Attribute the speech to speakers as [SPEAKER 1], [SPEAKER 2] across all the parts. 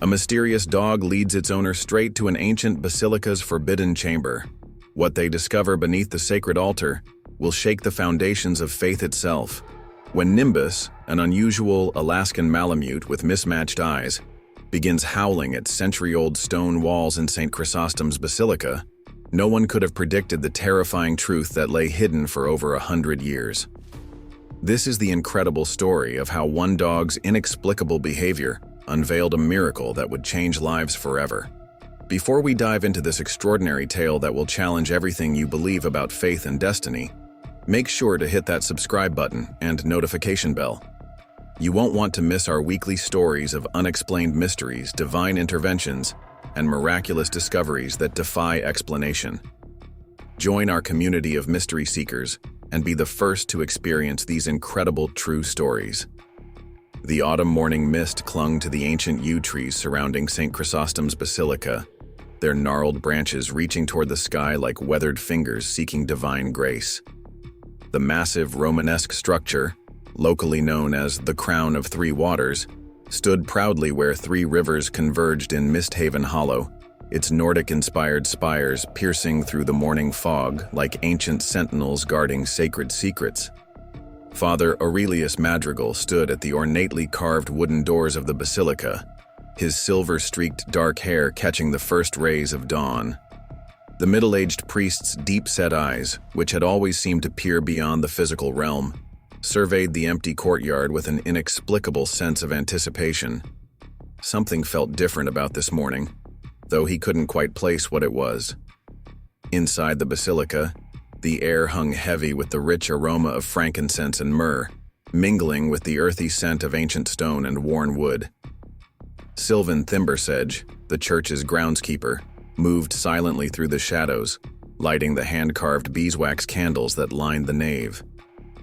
[SPEAKER 1] A mysterious dog leads its owner straight to an ancient basilica's forbidden chamber. What they discover beneath the sacred altar will shake the foundations of faith itself. When Nimbus, an unusual Alaskan Malamute with mismatched eyes, begins howling at century-old stone walls in St. Chrysostom's Basilica, no one could have predicted the terrifying truth that lay hidden for over 100 years. This is the incredible story of how one dog's inexplicable behavior unveiled a miracle that would change lives forever. Before we dive into this extraordinary tale that will challenge everything you believe about faith and destiny, make sure to hit that subscribe button and notification bell. You won't want to miss our weekly stories of unexplained mysteries, divine interventions, and miraculous discoveries that defy explanation. Join our community of mystery seekers and be the first to experience these incredible true stories. The autumn morning mist clung to the ancient yew trees surrounding St. Chrysostom's Basilica, their gnarled branches reaching toward the sky like weathered fingers seeking divine grace. The massive Romanesque structure, locally known as the Crown of Three Waters, stood proudly where three rivers converged in Misthaven Hollow, its Nordic-inspired spires piercing through the morning fog like ancient sentinels guarding sacred secrets. Father Aurelius Madrigal stood at the ornately carved wooden doors of the basilica, his silver-streaked dark hair catching the first rays of dawn. The middle-aged priest's deep-set eyes, which had always seemed to peer beyond the physical realm, surveyed the empty courtyard with an inexplicable sense of anticipation. Something felt different about this morning, though he couldn't quite place what it was. Inside the basilica, the air hung heavy with the rich aroma of frankincense and myrrh, mingling with the earthy scent of ancient stone and worn wood. Sylvan Thimbersedge, the church's groundskeeper, moved silently through the shadows, lighting the hand-carved beeswax candles that lined the nave.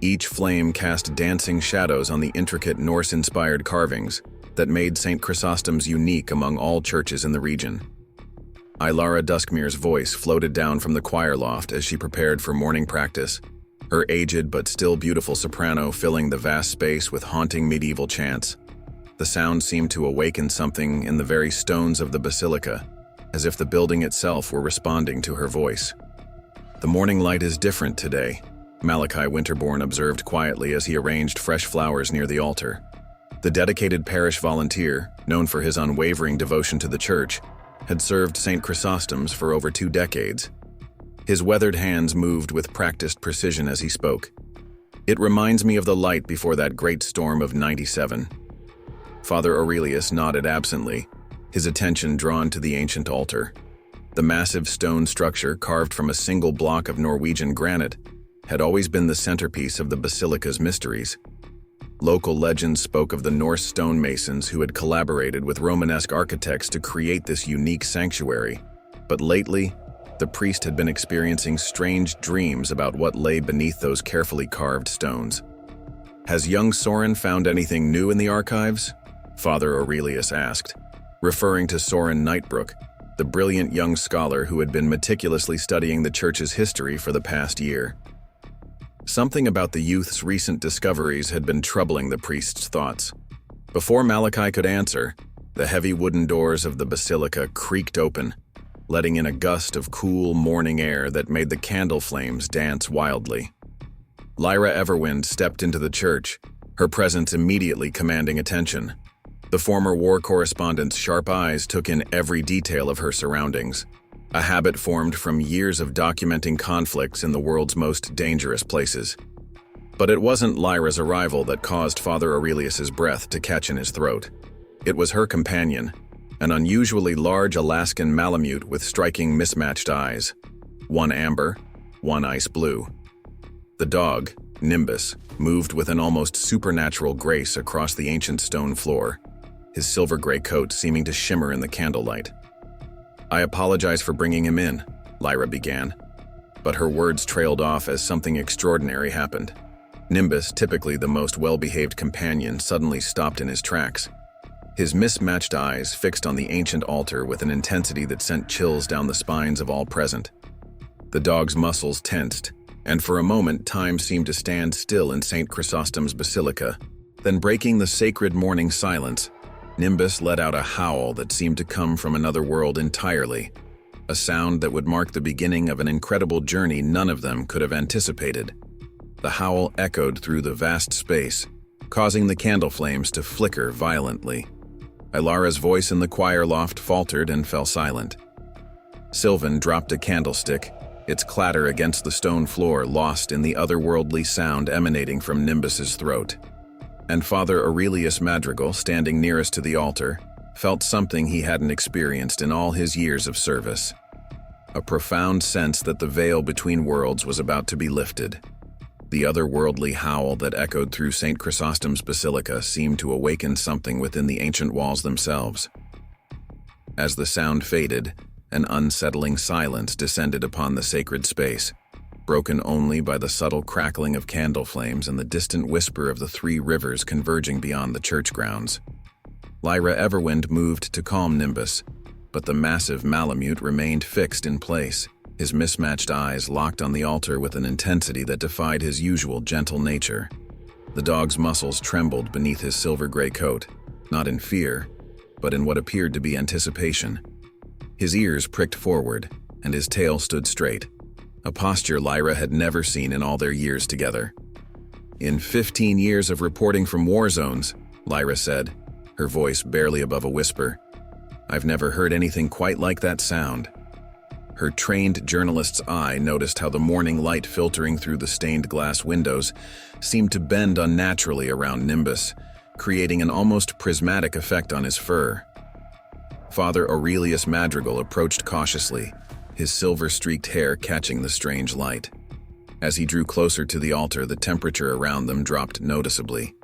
[SPEAKER 1] Each flame cast dancing shadows on the intricate Norse-inspired carvings that made St. Chrysostom's unique among all churches in the region. Ilara Duskmere's voice floated down from the choir loft as she prepared for morning practice, her aged but still beautiful soprano filling the vast space with haunting medieval chants. The sound seemed to awaken something in the very stones of the basilica, as if the building itself were responding to her voice. "The morning light is different today," Malachi Winterbourne observed quietly as he arranged fresh flowers near the altar. The dedicated parish volunteer, known for his unwavering devotion to the church, had served St. Chrysostom's for over 2 decades. His weathered hands moved with practiced precision as he spoke. "It reminds me of the light before that great storm of '97. Father Aurelius nodded absently, his attention drawn to the ancient altar. The massive stone structure, carved from a single block of Norwegian granite, had always been the centerpiece of the basilica's mysteries. Local legends spoke of the Norse stonemasons who had collaborated with Romanesque architects to create this unique sanctuary. But lately, the priest had been experiencing strange dreams about what lay beneath those carefully carved stones. "Has young Soren found anything new in the archives?" Father Aurelius asked, referring to Soren Nightbrook, the brilliant young scholar who had been meticulously studying the church's history for the past year. Something about the youth's recent discoveries had been troubling the priest's thoughts. Before Malachi could answer, the heavy wooden doors of the basilica creaked open, letting in a gust of cool morning air that made the candle flames dance wildly. Lyra Everwind stepped into the church, her presence immediately commanding attention. The former war correspondent's sharp eyes took in every detail of her surroundings, a habit formed from years of documenting conflicts in the world's most dangerous places. But it wasn't Lyra's arrival that caused Father Aurelius's breath to catch in his throat. It was her companion, an unusually large Alaskan Malamute with striking mismatched eyes, one amber, one ice blue. The dog, Nimbus, moved with an almost supernatural grace across the ancient stone floor, his silver-gray coat seeming to shimmer in the candlelight. "I apologize for bringing him in," Lyra began, but her words trailed off as something extraordinary happened. Nimbus, typically the most well-behaved companion, suddenly stopped in his tracks, his mismatched eyes fixed on the ancient altar with an intensity that sent chills down the spines of all present. The dog's muscles tensed, and for a moment time seemed to stand still in St. Chrysostom's Basilica. Then, breaking the sacred morning silence, Nimbus let out a howl that seemed to come from another world entirely, a sound that would mark the beginning of an incredible journey none of them could have anticipated. The howl echoed through the vast space, causing the candle flames to flicker violently. Ilara's voice in the choir loft faltered and fell silent. Sylvan dropped a candlestick, its clatter against the stone floor lost in the otherworldly sound emanating from Nimbus's throat. And Father Aurelius Madrigal, standing nearest to the altar, felt something he hadn't experienced in all his years of service. A profound sense that the veil between worlds was about to be lifted. The otherworldly howl that echoed through St. Chrysostom's Basilica seemed to awaken something within the ancient walls themselves. As the sound faded, an unsettling silence descended upon the sacred space, broken only by the subtle crackling of candle flames and the distant whisper of the three rivers converging beyond the church grounds. Lyra Everwind moved to calm Nimbus, but the massive Malamute remained fixed in place, his mismatched eyes locked on the altar with an intensity that defied his usual gentle nature. The dog's muscles trembled beneath his silver-gray coat, not in fear, but in what appeared to be anticipation. His ears pricked forward, and his tail stood straight, a posture Lyra had never seen in all their years together. "In 15 years of reporting from war zones," Lyra said, her voice barely above a whisper, "I've never heard anything quite like that sound." Her trained journalist's eye noticed how the morning light filtering through the stained glass windows seemed to bend unnaturally around Nimbus, creating an almost prismatic effect on his fur. Father Aurelius Madrigal approached cautiously, his silver-streaked hair catching the strange light. As he drew closer to the altar, the temperature around them dropped noticeably.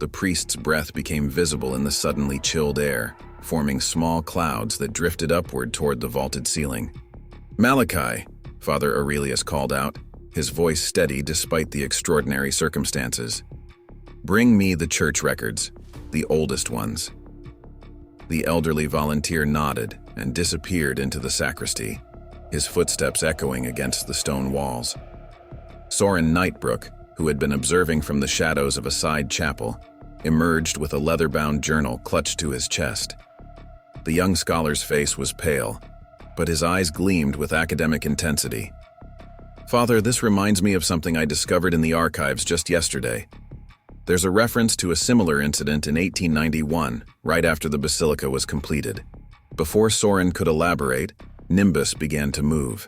[SPEAKER 1] The priest's breath became visible in the suddenly chilled air, forming small clouds that drifted upward toward the vaulted ceiling. "Malachi," Father Aurelius called out, his voice steady despite the extraordinary circumstances. "Bring me the church records, the oldest ones." The elderly volunteer nodded and disappeared into the sacristy, his footsteps echoing against the stone walls. Soren Nightbrook, who had been observing from the shadows of a side chapel, emerged with a leather-bound journal clutched to his chest. The young scholar's face was pale, but his eyes gleamed with academic intensity. "Father, this reminds me of something I discovered in the archives just yesterday. There's a reference to a similar incident in 1891, right after the basilica was completed. Before Soren could elaborate, Nimbus began to move.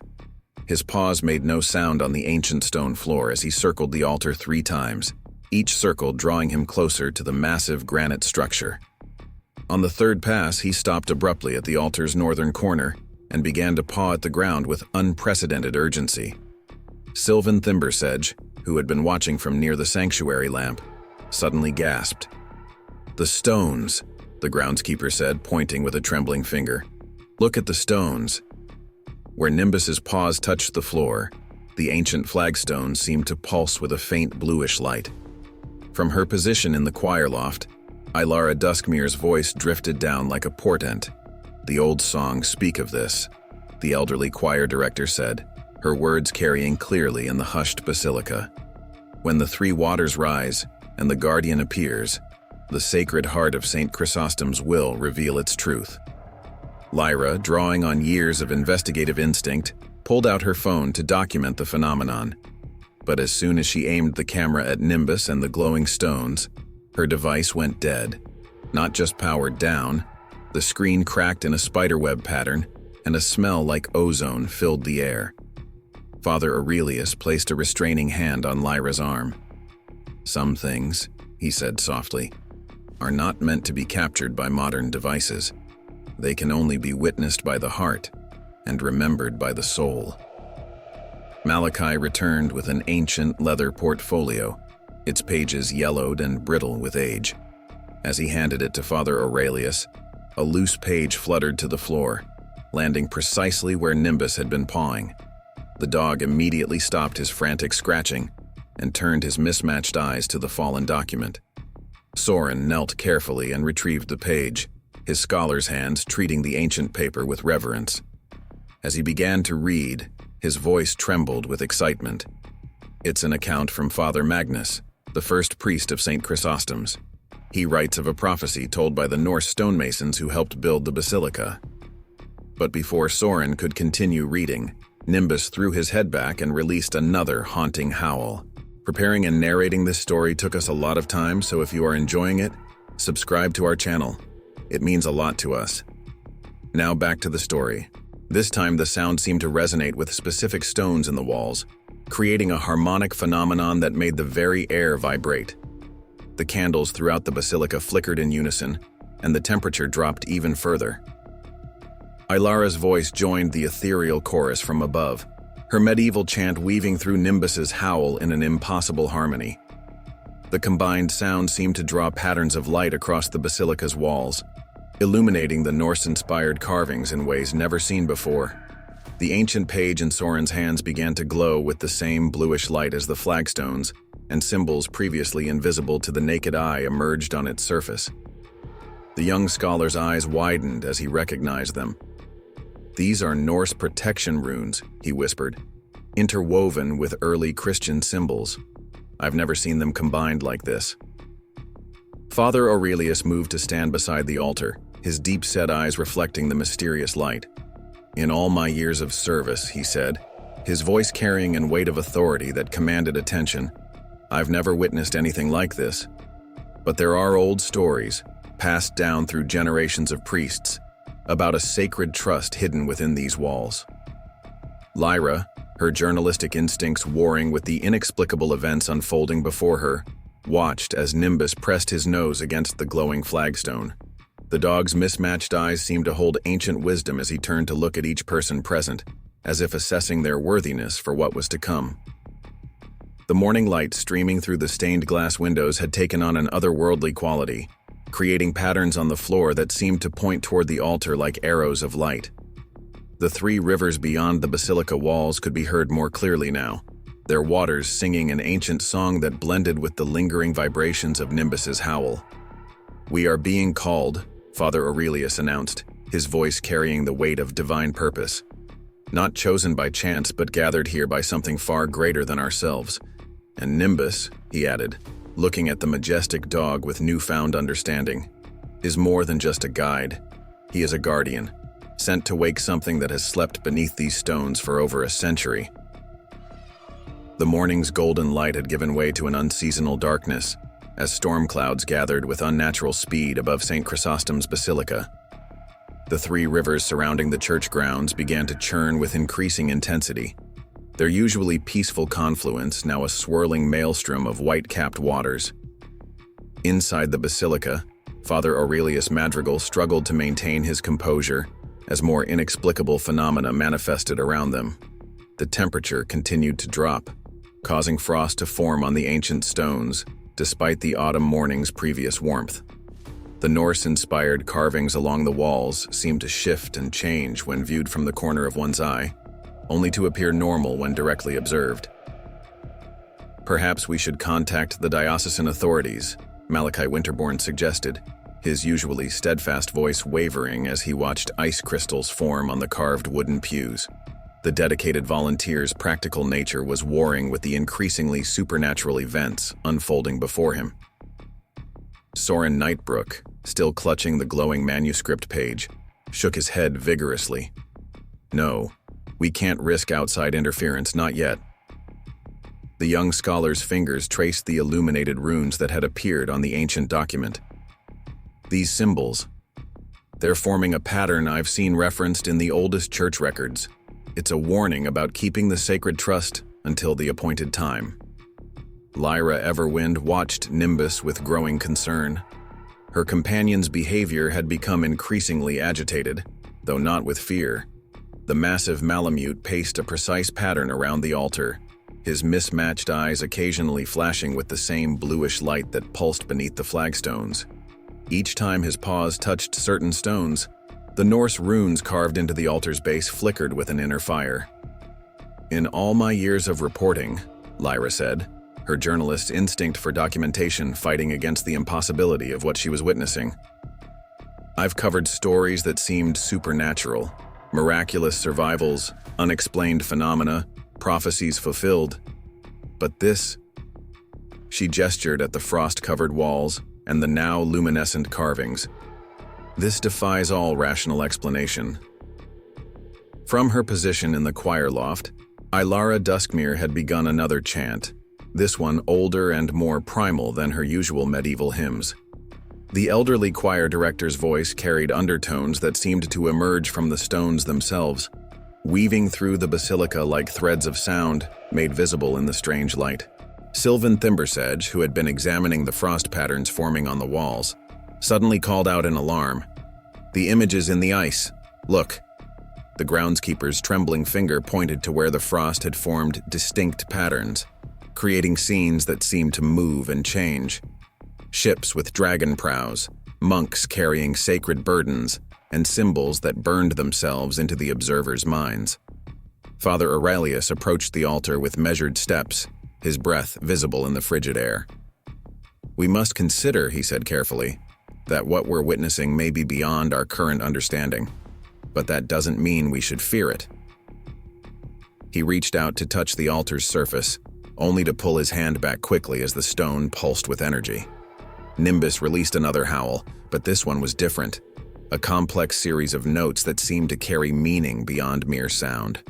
[SPEAKER 1] His paws made no sound on the ancient stone floor as he circled the altar 3 times, each circle drawing him closer to the massive granite structure. On the 3rd pass, he stopped abruptly at the altar's northern corner and began to paw at the ground with unprecedented urgency. Sylvan Thimbersedge, who had been watching from near the sanctuary lamp, suddenly gasped. "The stones," the groundskeeper said, pointing with a trembling finger. "Look at the stones." Where Nimbus's paws touched the floor, the ancient flagstones seemed to pulse with a faint bluish light. From her position in the choir loft, Ilara Duskmere's voice drifted down like a portent. "The old song, speak of this," the elderly choir director said, her words carrying clearly in the hushed basilica. "When the 3 waters rise, and the guardian appears, the sacred heart of St. Chrysostom's will reveal its truth." Lyra, drawing on years of investigative instinct, pulled out her phone to document the phenomenon. But as soon as she aimed the camera at Nimbus and the glowing stones, her device went dead. Not just powered down, the screen cracked in a spiderweb pattern, and a smell like ozone filled the air. Father Aurelius placed a restraining hand on Lyra's arm. "Some things," he said softly, "are not meant to be captured by modern devices. They can only be witnessed by the heart and remembered by the soul." Malachi returned with an ancient leather portfolio, its pages yellowed and brittle with age. As he handed it to Father Aurelius, a loose page fluttered to the floor, landing precisely where Nimbus had been pawing. The dog immediately stopped his frantic scratching and turned his mismatched eyes to the fallen document. Soren knelt carefully and retrieved the page, his scholar's hands treating the ancient paper with reverence. As he began to read, his voice trembled with excitement. "It's an account from Father Magnus, the first priest of St. Chrysostom's. He writes of a prophecy told by the Norse stonemasons who helped build the basilica. But before Soren could continue reading, Nimbus threw his head back and released another haunting howl. Preparing and narrating this story took us a lot of time, so if you are enjoying it, subscribe to our channel. It means a lot to us. Now back to the story. This time the sound seemed to resonate with specific stones in the walls, creating a harmonic phenomenon that made the very air vibrate. The candles throughout the basilica flickered in unison, and the temperature dropped even further. Ilara's voice joined the ethereal chorus from above, her medieval chant weaving through Nimbus's howl in an impossible harmony. The combined sound seemed to draw patterns of light across the basilica's walls, illuminating the Norse-inspired carvings in ways never seen before. The ancient page in Soren's hands began to glow with the same bluish light as the flagstones, and symbols previously invisible to the naked eye emerged on its surface. The young scholar's eyes widened as he recognized them. "These are Norse protection runes," he whispered, "interwoven with early Christian symbols. I've never seen them combined like this." Father Aurelius moved to stand beside the altar, his deep-set eyes reflecting the mysterious light. "In all my years of service," he said, his voice carrying a weight of authority that commanded attention, "I've never witnessed anything like this. But there are old stories, passed down through generations of priests, about a sacred trust hidden within these walls." Lyra, her journalistic instincts warring with the inexplicable events unfolding before her, watched as Nimbus pressed his nose against the glowing flagstone. The dog's mismatched eyes seemed to hold ancient wisdom as he turned to look at each person present, as if assessing their worthiness for what was to come. The morning light streaming through the stained glass windows had taken on an otherworldly quality, creating patterns on the floor that seemed to point toward the altar like arrows of light. The three rivers beyond the basilica walls could be heard more clearly now, their waters singing an ancient song that blended with the lingering vibrations of Nimbus's howl. "We are being called," Father Aurelius announced, his voice carrying the weight of divine purpose. "Not chosen by chance, but gathered here by something far greater than ourselves. And Nimbus," he added, looking at the majestic dog with newfound understanding, "is more than just a guide. He is a guardian, sent to wake something that has slept beneath these stones for over a century." The morning's golden light had given way to an unseasonal darkness, as storm clouds gathered with unnatural speed above St. Chrysostom's Basilica. The three rivers surrounding the church grounds began to churn with increasing intensity, their usually peaceful confluence now a swirling maelstrom of white-capped waters. Inside the basilica, Father Aurelius Madrigal struggled to maintain his composure as more inexplicable phenomena manifested around them. The temperature continued to drop, causing frost to form on the ancient stones, despite the autumn morning's previous warmth. The Norse-inspired carvings along the walls seemed to shift and change when viewed from the corner of one's eye, only to appear normal when directly observed. "Perhaps we should contact the diocesan authorities," Malachi Winterbourne suggested, his usually steadfast voice wavering as he watched ice crystals form on the carved wooden pews. The dedicated volunteer's practical nature was warring with the increasingly supernatural events unfolding before him. Soren Nightbrook, still clutching the glowing manuscript page, shook his head vigorously. "No, we can't risk outside interference, not yet." The young scholar's fingers traced the illuminated runes that had appeared on the ancient document. "These symbols, they're forming a pattern I've seen referenced in the oldest church records. It's a warning about keeping the sacred trust until the appointed time." Lyra Everwind watched Nimbus with growing concern. Her companion's behavior had become increasingly agitated, though not with fear. The massive Malamute paced a precise pattern around the altar, his mismatched eyes occasionally flashing with the same bluish light that pulsed beneath the flagstones. Each time his paws touched certain stones, the Norse runes carved into the altar's base flickered with an inner fire. "In all my years of reporting," Lyra said, her journalist's instinct for documentation fighting against the impossibility of what she was witnessing, "I've covered stories that seemed supernatural, miraculous survivals, unexplained phenomena, prophecies fulfilled. But this..." She gestured at the frost-covered walls, and the now luminescent carvings. This defies all rational explanation. From her position in the choir loft, Ilara Duskmere had begun another chant, this one older and more primal than her usual medieval hymns. The elderly choir director's voice carried undertones that seemed to emerge from the stones themselves, weaving through the basilica like threads of sound made visible in the strange light. Sylvan Thimbersedge, who had been examining the frost patterns forming on the walls, suddenly called out in alarm, "The image is in the ice! Look!" The groundskeeper's trembling finger pointed to where the frost had formed distinct patterns, creating scenes that seemed to move and change. Ships with dragon prows, monks carrying sacred burdens, and symbols that burned themselves into the observers' minds. Father Aurelius approached the altar with measured steps, his breath visible in the frigid air. "We must consider," he said carefully, "that what we're witnessing may be beyond our current understanding, but that doesn't mean we should fear it." He reached out to touch the altar's surface, only to pull his hand back quickly as the stone pulsed with energy. Nimbus released another howl, but this one was different, a complex series of notes that seemed to carry meaning beyond mere sound.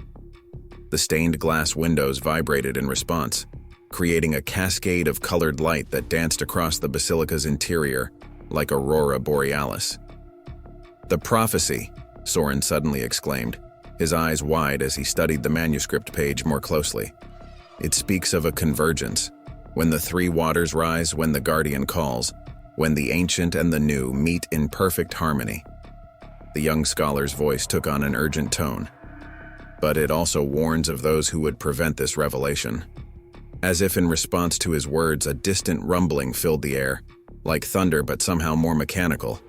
[SPEAKER 1] The stained glass windows vibrated in response, creating a cascade of colored light that danced across the basilica's interior like aurora borealis. "The prophecy!" Soren suddenly exclaimed, his eyes wide as he studied the manuscript page more closely. "It speaks of a convergence, when the three waters rise, when the guardian calls, when the ancient and the new meet in perfect harmony." The young scholar's voice took on an urgent tone, but it also warns of those who would prevent this revelation. As if in response to his words, a distant rumbling filled the air, like thunder but somehow more mechanical.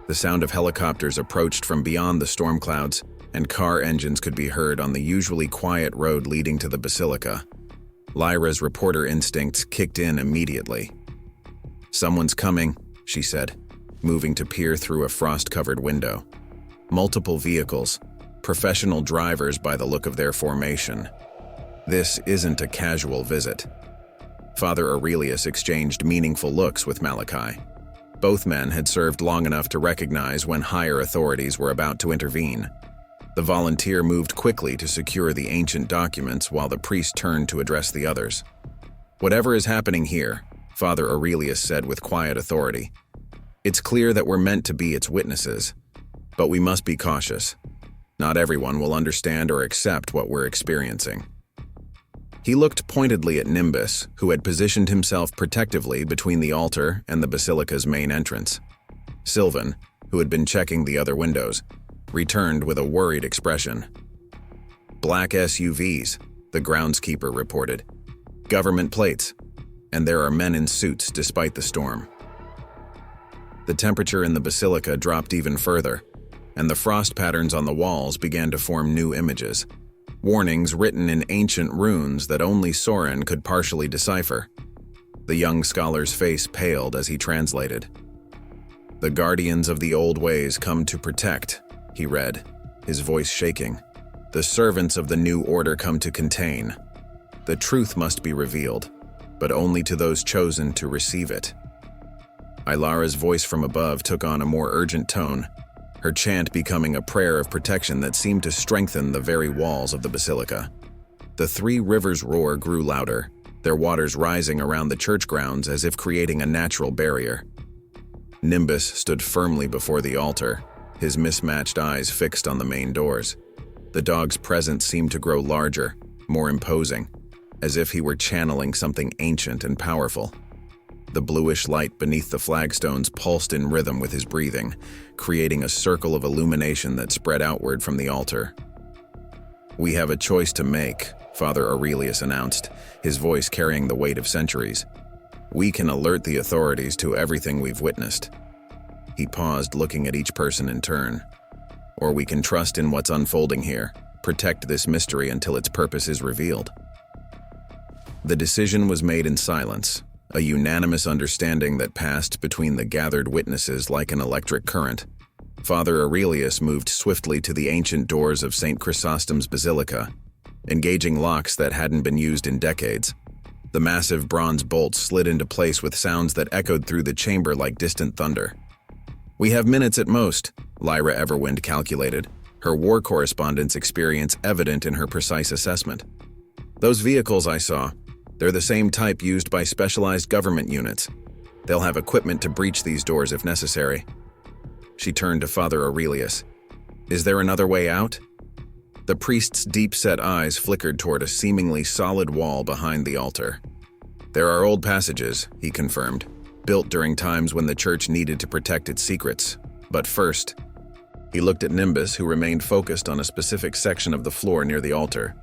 [SPEAKER 1] The sound of helicopters approached from beyond the storm clouds, and car engines could be heard on the usually quiet road leading to the basilica. Lyra's reporter instincts kicked in immediately. "Someone's coming," she said, moving to peer through a frost-covered window. Multiple vehicles, professional drivers by the look of their formation. This isn't a casual visit. Father Aurelius exchanged meaningful looks with Malachi. Both men had served long enough to recognize when higher authorities were about to intervene. The volunteer moved quickly to secure the ancient documents while the priest turned to address the others. "Whatever is happening here," Father Aurelius said with quiet authority, "it's clear that we're meant to be its witnesses, but we must be cautious. Not everyone will understand or accept what we're experiencing." He looked pointedly at Nimbus, who had positioned himself protectively between the altar and the basilica's main entrance. Sylvan, who had been checking the other windows, returned with a worried expression. "Black SUVs," the groundskeeper reported. "Government plates. And there are men in suits despite the storm." The temperature in the basilica dropped even further, and the frost patterns on the walls began to form new images. Warnings written in ancient runes that only Soren could partially decipher. The young scholar's face paled as he translated. "The guardians of the old ways come to protect," he read, his voice shaking. "The servants of the new order come to contain. The truth must be revealed, but only to those chosen to receive it." Ilara's voice from above took on a more urgent tone, her chant becoming a prayer of protection that seemed to strengthen the very walls of the basilica. The three rivers' roar grew louder, their waters rising around the church grounds as if creating a natural barrier. Nimbus stood firmly before the altar, his mismatched eyes fixed on the main doors. The dog's presence seemed to grow larger, more imposing, as if he were channeling something ancient and powerful. The bluish light beneath the flagstones pulsed in rhythm with his breathing, creating a circle of illumination that spread outward from the altar. "We have a choice to make," Father Aurelius announced, his voice carrying the weight of centuries. "We can alert the authorities to everything we've witnessed." He paused, looking at each person in turn. "Or we can trust in what's unfolding here, protect this mystery until its purpose is revealed." The decision was made in silence, a unanimous understanding that passed between the gathered witnesses like an electric current. Father Aurelius moved swiftly to the ancient doors of St. Chrysostom's Basilica, engaging locks that hadn't been used in decades. The massive bronze bolts slid into place with sounds that echoed through the chamber like distant thunder. "We have minutes at most," Lyra Everwind calculated, her war correspondent's experience evident in her precise assessment. "Those vehicles I saw, they're the same type used by specialized government units. They'll have equipment to breach these doors if necessary." She turned to Father Aurelius. "Is there another way out?" The priest's deep-set eyes flickered toward a seemingly solid wall behind the altar. "There are old passages," he confirmed, "built during times when the church needed to protect its secrets. But first..." He looked at Nimbus, who remained focused on a specific section of the floor near the altar.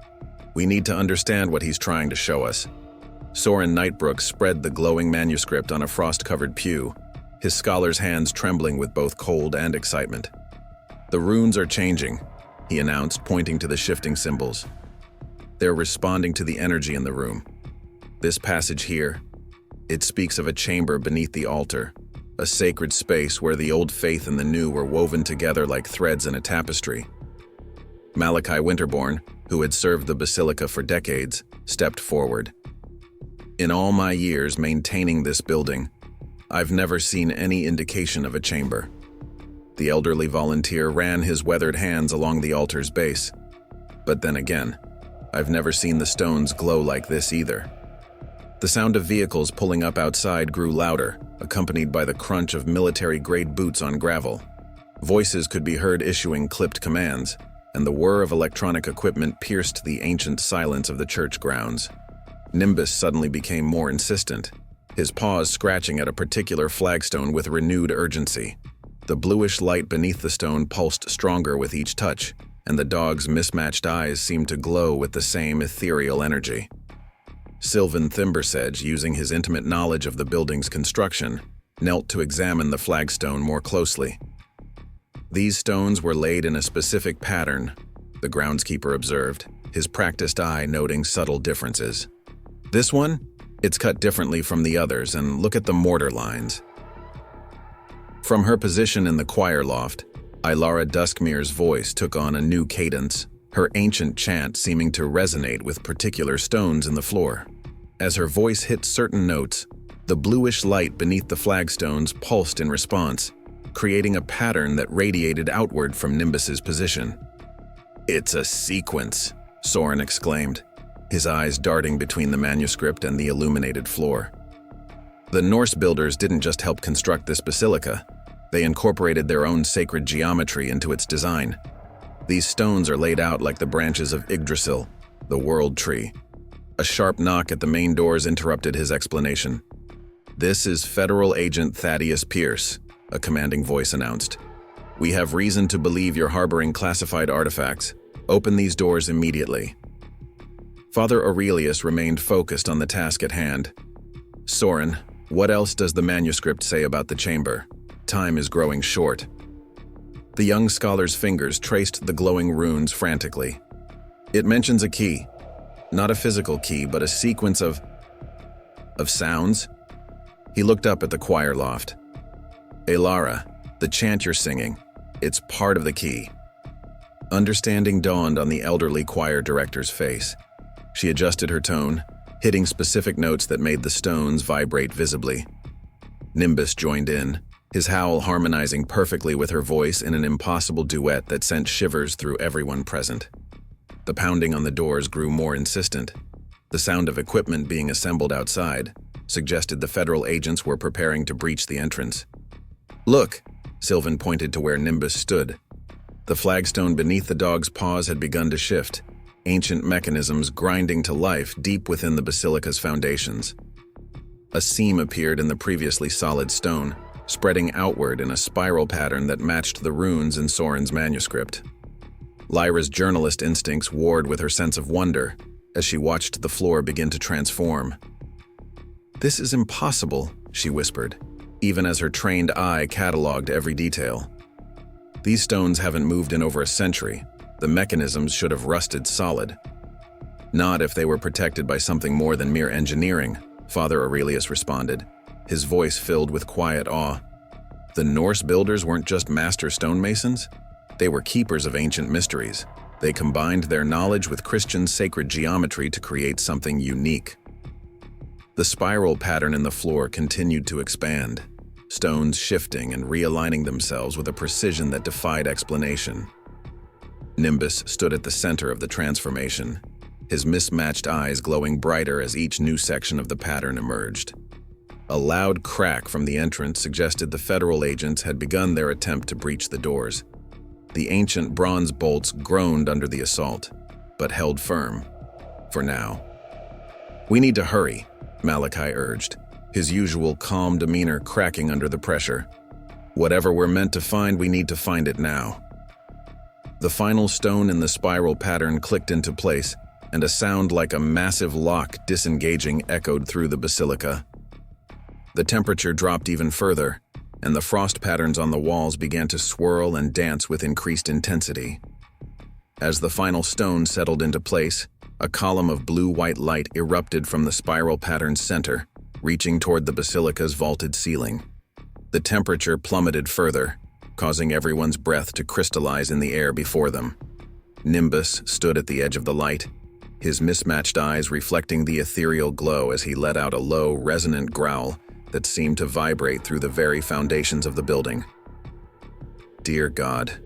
[SPEAKER 1] "We need to understand what he's trying to show us." Soren Nightbrook spread the glowing manuscript on a frost-covered pew, his scholar's hands trembling with both cold and excitement. "The runes are changing," he announced, pointing to the shifting symbols. "They're responding to the energy in the room. This passage here, it speaks of a chamber beneath the altar, a sacred space where the old faith and the new were woven together like threads in a tapestry." Malachi Winterborn, who had served the Basilica for decades, stepped forward. "In all my years maintaining this building, I've never seen any indication of a chamber." The elderly volunteer ran his weathered hands along the altar's base. "But then again, I've never seen the stones glow like this either." The sound of vehicles pulling up outside grew louder, accompanied by the crunch of military-grade boots on gravel. Voices could be heard issuing clipped commands, and the whir of electronic equipment pierced the ancient silence of the church grounds. Nimbus suddenly became more insistent, his paws scratching at a particular flagstone with renewed urgency. The bluish light beneath the stone pulsed stronger with each touch, and the dog's mismatched eyes seemed to glow with the same ethereal energy. Sylvan Thimbersedge, using his intimate knowledge of the building's construction, knelt to examine the flagstone more closely. These stones were laid in a specific pattern, the groundskeeper observed, his practiced eye noting subtle differences. "This one? It's cut differently from the others, and look at the mortar lines." From her position in the choir loft, Ilara Duskmere's voice took on a new cadence, her ancient chant seeming to resonate with particular stones in the floor. As her voice hit certain notes, the bluish light beneath the flagstones pulsed in response, creating a pattern that radiated outward from Nimbus's position. "It's a sequence," Soren exclaimed, his eyes darting between the manuscript and the illuminated floor. The Norse builders didn't just help construct this basilica, they incorporated their own sacred geometry into its design. These stones are laid out like the branches of Yggdrasil, the world tree. A sharp knock at the main doors interrupted his explanation. "This is Federal Agent Thaddeus Pierce," a commanding voice announced. "We have reason to believe you're harboring classified artifacts. Open these doors immediately." Father Aurelius remained focused on the task at hand. "Soren, what else does the manuscript say about the chamber? Time is growing short." The young scholar's fingers traced the glowing runes frantically. "It mentions a key. Not a physical key, but a sequence of sounds." He looked up at the choir loft. "Elara, the chant you're singing, it's part of the key." Understanding dawned on the elderly choir director's face. She adjusted her tone, hitting specific notes that made the stones vibrate visibly. Nimbus joined in, his howl harmonizing perfectly with her voice in an impossible duet that sent shivers through everyone present. The pounding on the doors grew more insistent. The sound of equipment being assembled outside suggested the federal agents were preparing to breach the entrance. "Look," Sylvan pointed to where Nimbus stood. The flagstone beneath the dog's paws had begun to shift, ancient mechanisms grinding to life deep within the basilica's foundations. A seam appeared in the previously solid stone, spreading outward in a spiral pattern that matched the runes in Soren's manuscript. Lyra's journalist instincts warred with her sense of wonder as she watched the floor begin to transform. "This is impossible," she whispered, even as her trained eye cataloged every detail. "These stones haven't moved in over a century. The mechanisms should have rusted solid." "Not if they were protected by something more than mere engineering," Father Aurelius responded, his voice filled with quiet awe. "The Norse builders weren't just master stonemasons. They were keepers of ancient mysteries. They combined their knowledge with Christian sacred geometry to create something unique." The spiral pattern in the floor continued to expand, stones shifting and realigning themselves with a precision that defied explanation. Nimbus stood at the center of the transformation, his mismatched eyes glowing brighter as each new section of the pattern emerged. A loud crack from the entrance suggested the federal agents had begun their attempt to breach the doors. The ancient bronze bolts groaned under the assault, but held firm, for now. "We need to hurry," Malachi urged, his usual calm demeanor cracking under the pressure. "Whatever we're meant to find, we need to find it now." The final stone in the spiral pattern clicked into place, and a sound like a massive lock disengaging echoed through the basilica. The temperature dropped even further, and the frost patterns on the walls began to swirl and dance with increased intensity. As the final stone settled into place, a column of blue-white light erupted from the spiral pattern's center, reaching toward the basilica's vaulted ceiling. The temperature plummeted further, causing everyone's breath to crystallize in the air before them. Nimbus stood at the edge of the light, his mismatched eyes reflecting the ethereal glow as he let out a low, resonant growl that seemed to vibrate through the very foundations of the building. "Dear God,"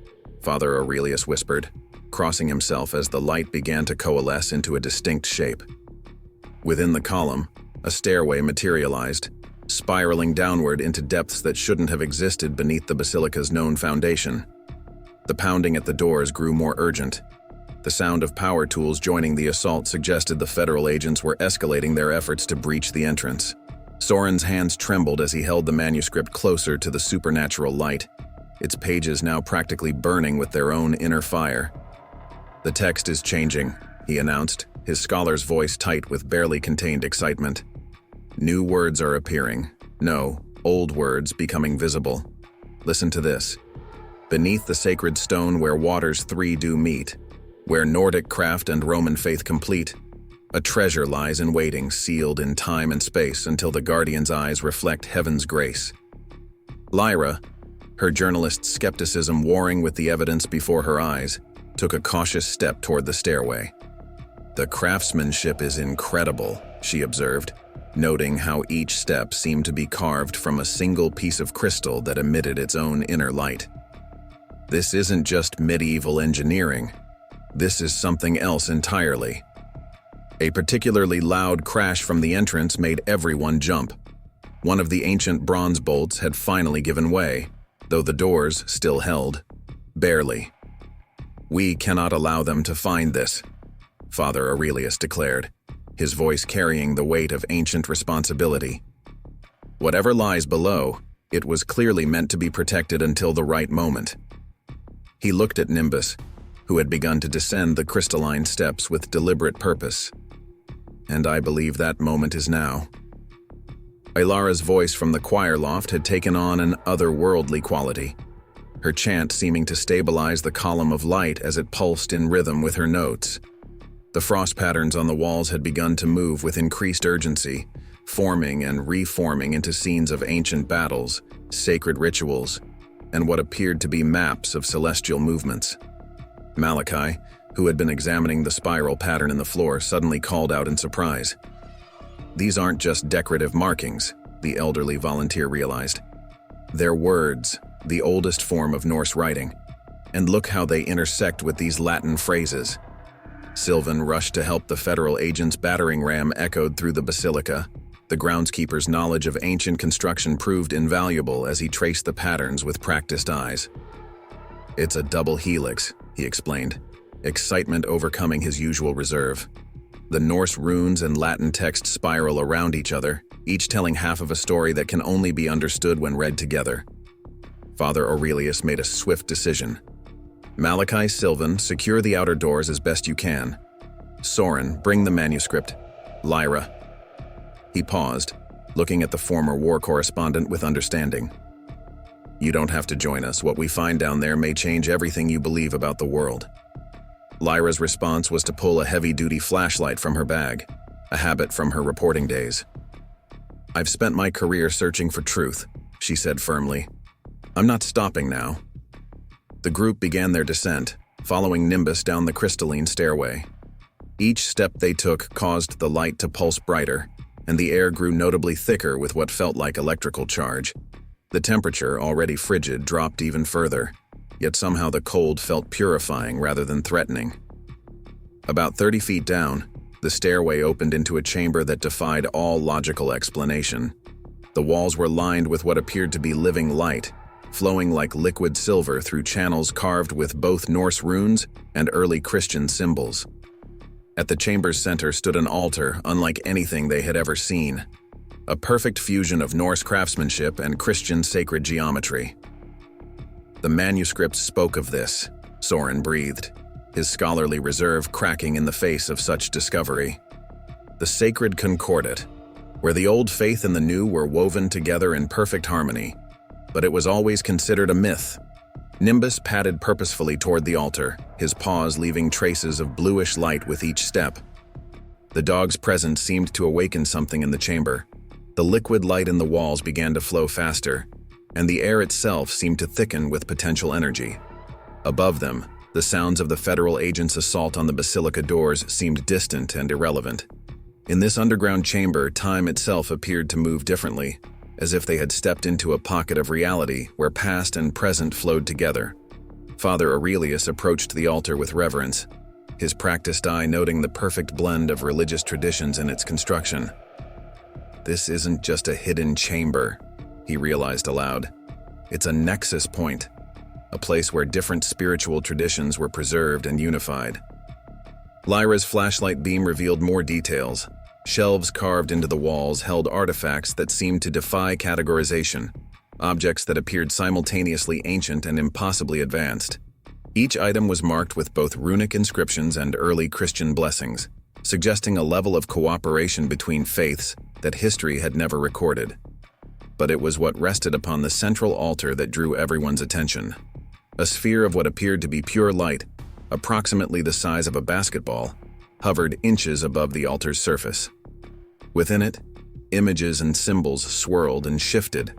[SPEAKER 1] Father Aurelius whispered, crossing himself as the light began to coalesce into a distinct shape. Within the column, a stairway materialized, spiraling downward into depths that shouldn't have existed beneath the basilica's known foundation. The pounding at the doors grew more urgent. The sound of power tools joining the assault suggested the federal agents were escalating their efforts to breach the entrance. Soren's hands trembled as he held the manuscript closer to the supernatural light, its pages now practically burning with their own inner fire. "The text is changing," he announced, his scholar's voice tight with barely contained excitement. "New words are appearing. No, old words becoming visible. Listen to this. Beneath the sacred stone where waters three do meet, where Nordic craft and Roman faith complete, a treasure lies in waiting, sealed in time and space until the guardian's eyes reflect heaven's grace." Lyra, her journalist's skepticism warring with the evidence before her eyes, took a cautious step toward the stairway. "The craftsmanship is incredible," she observed, noting how each step seemed to be carved from a single piece of crystal that emitted its own inner light. "This isn't just medieval engineering. This is something else entirely." A particularly loud crash from the entrance made everyone jump. One of the ancient bronze bolts had finally given way, though the doors still held. Barely. "We cannot allow them to find this," Father Aurelius declared, his voice carrying the weight of ancient responsibility. "Whatever lies below, it was clearly meant to be protected until the right moment." He looked at Nimbus, who had begun to descend the crystalline steps with deliberate purpose. "And I believe that moment is now." Ailara's voice from the choir loft had taken on an otherworldly quality, her chant seeming to stabilize the column of light as it pulsed in rhythm with her notes. The frost patterns on the walls had begun to move with increased urgency, forming and reforming into scenes of ancient battles, sacred rituals, and what appeared to be maps of celestial movements. Malachi, who had been examining the spiral pattern in the floor, suddenly called out in surprise. "These aren't just decorative markings," the elderly volunteer realized. "They're words, the oldest form of Norse writing. And look how they intersect with these Latin phrases." Sylvan rushed to help the federal agent's battering ram echoed through the basilica. The groundskeeper's knowledge of ancient construction proved invaluable as he traced the patterns with practiced eyes. "It's a double helix," he explained, excitement overcoming his usual reserve. The Norse runes and Latin text spiral around each other, each telling half of a story that can only be understood when read together. Father Aurelius made a swift decision. "Malachi, Sylvan, secure the outer doors as best you can. Soren, bring the manuscript. Lyra." He paused, looking at the former war correspondent with understanding. "You don't have to join us. What we find down there may change everything you believe about the world." Lyra's response was to pull a heavy-duty flashlight from her bag, a habit from her reporting days. "I've spent my career searching for truth," she said firmly. "I'm not stopping now." The group began their descent, following Nimbus down the crystalline stairway. Each step they took caused the light to pulse brighter, and the air grew notably thicker with what felt like electrical charge. The temperature, already frigid, dropped even further, yet somehow the cold felt purifying rather than threatening. About 30 feet down, the stairway opened into a chamber that defied all logical explanation. The walls were lined with what appeared to be living light, flowing like liquid silver through channels carved with both Norse runes and early Christian symbols. At the chamber's center stood an altar unlike anything they had ever seen, a perfect fusion of Norse craftsmanship and Christian sacred geometry. The manuscripts spoke of this, Soren breathed, his scholarly reserve cracking in the face of such discovery. The sacred concordat, where the old faith and the new were woven together in perfect harmony, but it was always considered a myth. Nimbus padded purposefully toward the altar, his paws leaving traces of bluish light with each step. The dog's presence seemed to awaken something in the chamber. The liquid light in the walls began to flow faster, and the air itself seemed to thicken with potential energy. Above them, the sounds of the federal agents' assault on the Basilica doors seemed distant and irrelevant. In this underground chamber, time itself appeared to move differently, as if they had stepped into a pocket of reality where past and present flowed together. Father Aurelius approached the altar with reverence, his practiced eye noting the perfect blend of religious traditions in its construction. This isn't just a hidden chamber, he realized aloud. It's a nexus point, a place where different spiritual traditions were preserved and unified. Lyra's flashlight beam revealed more details. Shelves carved into the walls held artifacts that seemed to defy categorization, objects that appeared simultaneously ancient and impossibly advanced. Each item was marked with both runic inscriptions and early Christian blessings, suggesting a level of cooperation between faiths that history had never recorded. But it was what rested upon the central altar that drew everyone's attention. A sphere of what appeared to be pure light, approximately the size of a basketball, hovered inches above the altar's surface. Within it, images and symbols swirled and shifted,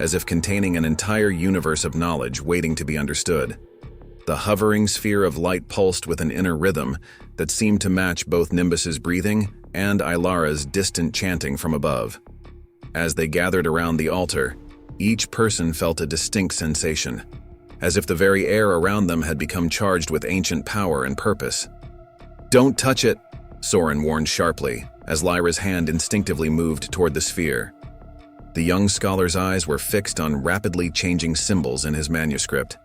[SPEAKER 1] as if containing an entire universe of knowledge waiting to be understood. The hovering sphere of light pulsed with an inner rhythm that seemed to match both Nimbus's breathing and Ilara's distant chanting from above. As they gathered around the altar, each person felt a distinct sensation, as if the very air around them had become charged with ancient power and purpose. "Don't touch it," Soren warned sharply, as Lyra's hand instinctively moved toward the sphere. The young scholar's eyes were fixed on rapidly changing symbols in his manuscript.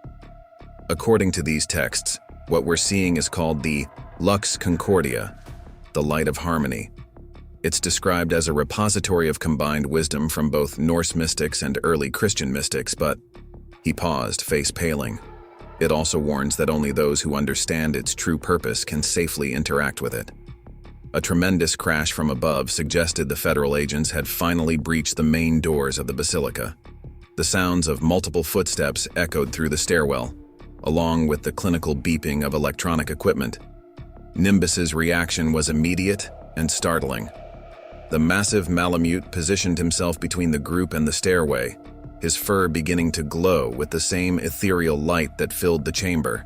[SPEAKER 1] According to these texts, what we're seeing is called the Lux Concordia, the light of harmony. It's described as a repository of combined wisdom from both Norse mystics and early Christian mystics, but he paused, face paling. It also warns that only those who understand its true purpose can safely interact with it. A tremendous crash from above suggested the federal agents had finally breached the main doors of the Basilica. The sounds of multiple footsteps echoed through the stairwell, along with the clinical beeping of electronic equipment. Nimbus's reaction was immediate and startling. The massive Malamute positioned himself between the group and the stairway, his fur beginning to glow with the same ethereal light that filled the chamber.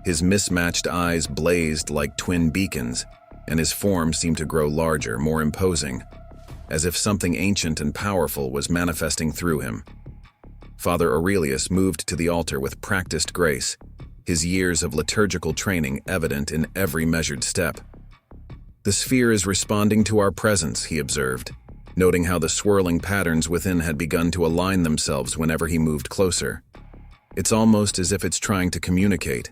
[SPEAKER 1] His mismatched eyes blazed like twin beacons, and his form seemed to grow larger, more imposing, as if something ancient and powerful was manifesting through him. Father Aurelius moved to the altar with practiced grace, his years of liturgical training evident in every measured step. "The sphere is responding to our presence," he observed, noting how the swirling patterns within had begun to align themselves whenever he moved closer. "It's almost as if it's trying to communicate."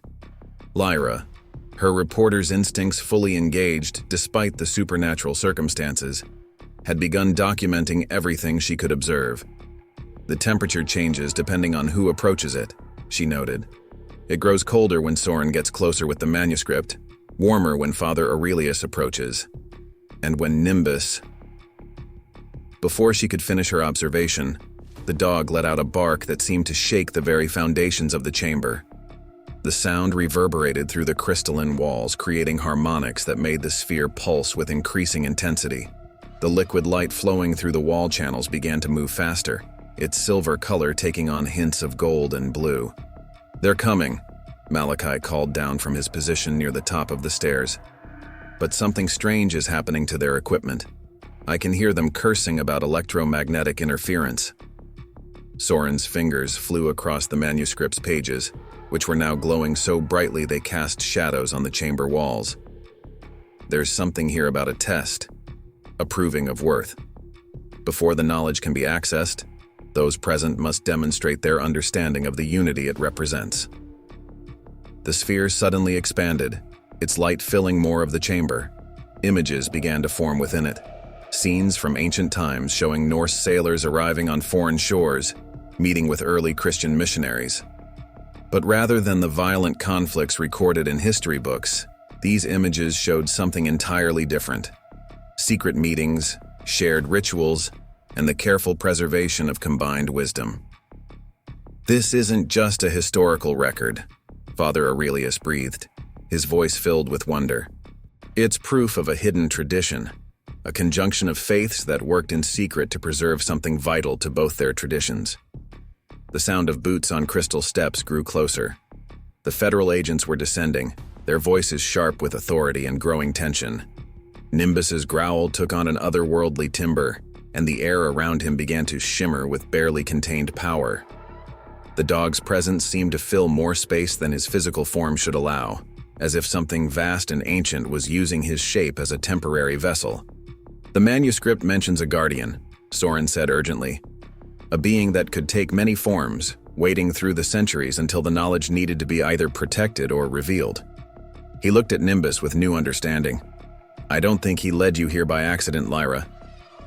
[SPEAKER 1] Lyra, her reporter's instincts fully engaged despite the supernatural circumstances, had begun documenting everything she could observe. "The temperature changes depending on who approaches it," she noted. "It grows colder when Soren gets closer with the manuscript, warmer when Father Aurelius approaches, and when Nimbus—" Before she could finish her observation, the dog let out a bark that seemed to shake the very foundations of the chamber. The sound reverberated through the crystalline walls, creating harmonics that made the sphere pulse with increasing intensity. The liquid light flowing through the wall channels began to move faster, its silver color taking on hints of gold and blue. "They're coming," Malachi called down from his position near the top of the stairs. "But something strange is happening to their equipment. I can hear them cursing about electromagnetic interference. Soren's fingers flew across the manuscript's pages, which were now glowing so brightly they cast shadows on the chamber walls. There's something here about a test, a proving of worth. Before the knowledge can be accessed, those present must demonstrate their understanding of the unity it represents. The sphere suddenly expanded, its light filling more of the chamber. Images began to form within it. Scenes from ancient times showing Norse sailors arriving on foreign shores, meeting with early Christian missionaries. But rather than the violent conflicts recorded in history books, these images showed something entirely different. Secret meetings, shared rituals, and the careful preservation of combined wisdom. This isn't just a historical record, Father Aurelius breathed, his voice filled with wonder. It's proof of a hidden tradition, a conjunction of faiths that worked in secret to preserve something vital to both their traditions. The sound of boots on crystal steps grew closer. The federal agents were descending, their voices sharp with authority and growing tension. Nimbus's growl took on an otherworldly timbre, and the air around him began to shimmer with barely contained power. The dog's presence seemed to fill more space than his physical form should allow, as if something vast and ancient was using his shape as a temporary vessel. The manuscript mentions a guardian, Soren said urgently. A being that could take many forms, waiting through the centuries until the knowledge needed to be either protected or revealed. He looked at Nimbus with new understanding. I don't think he led you here by accident, Lyra.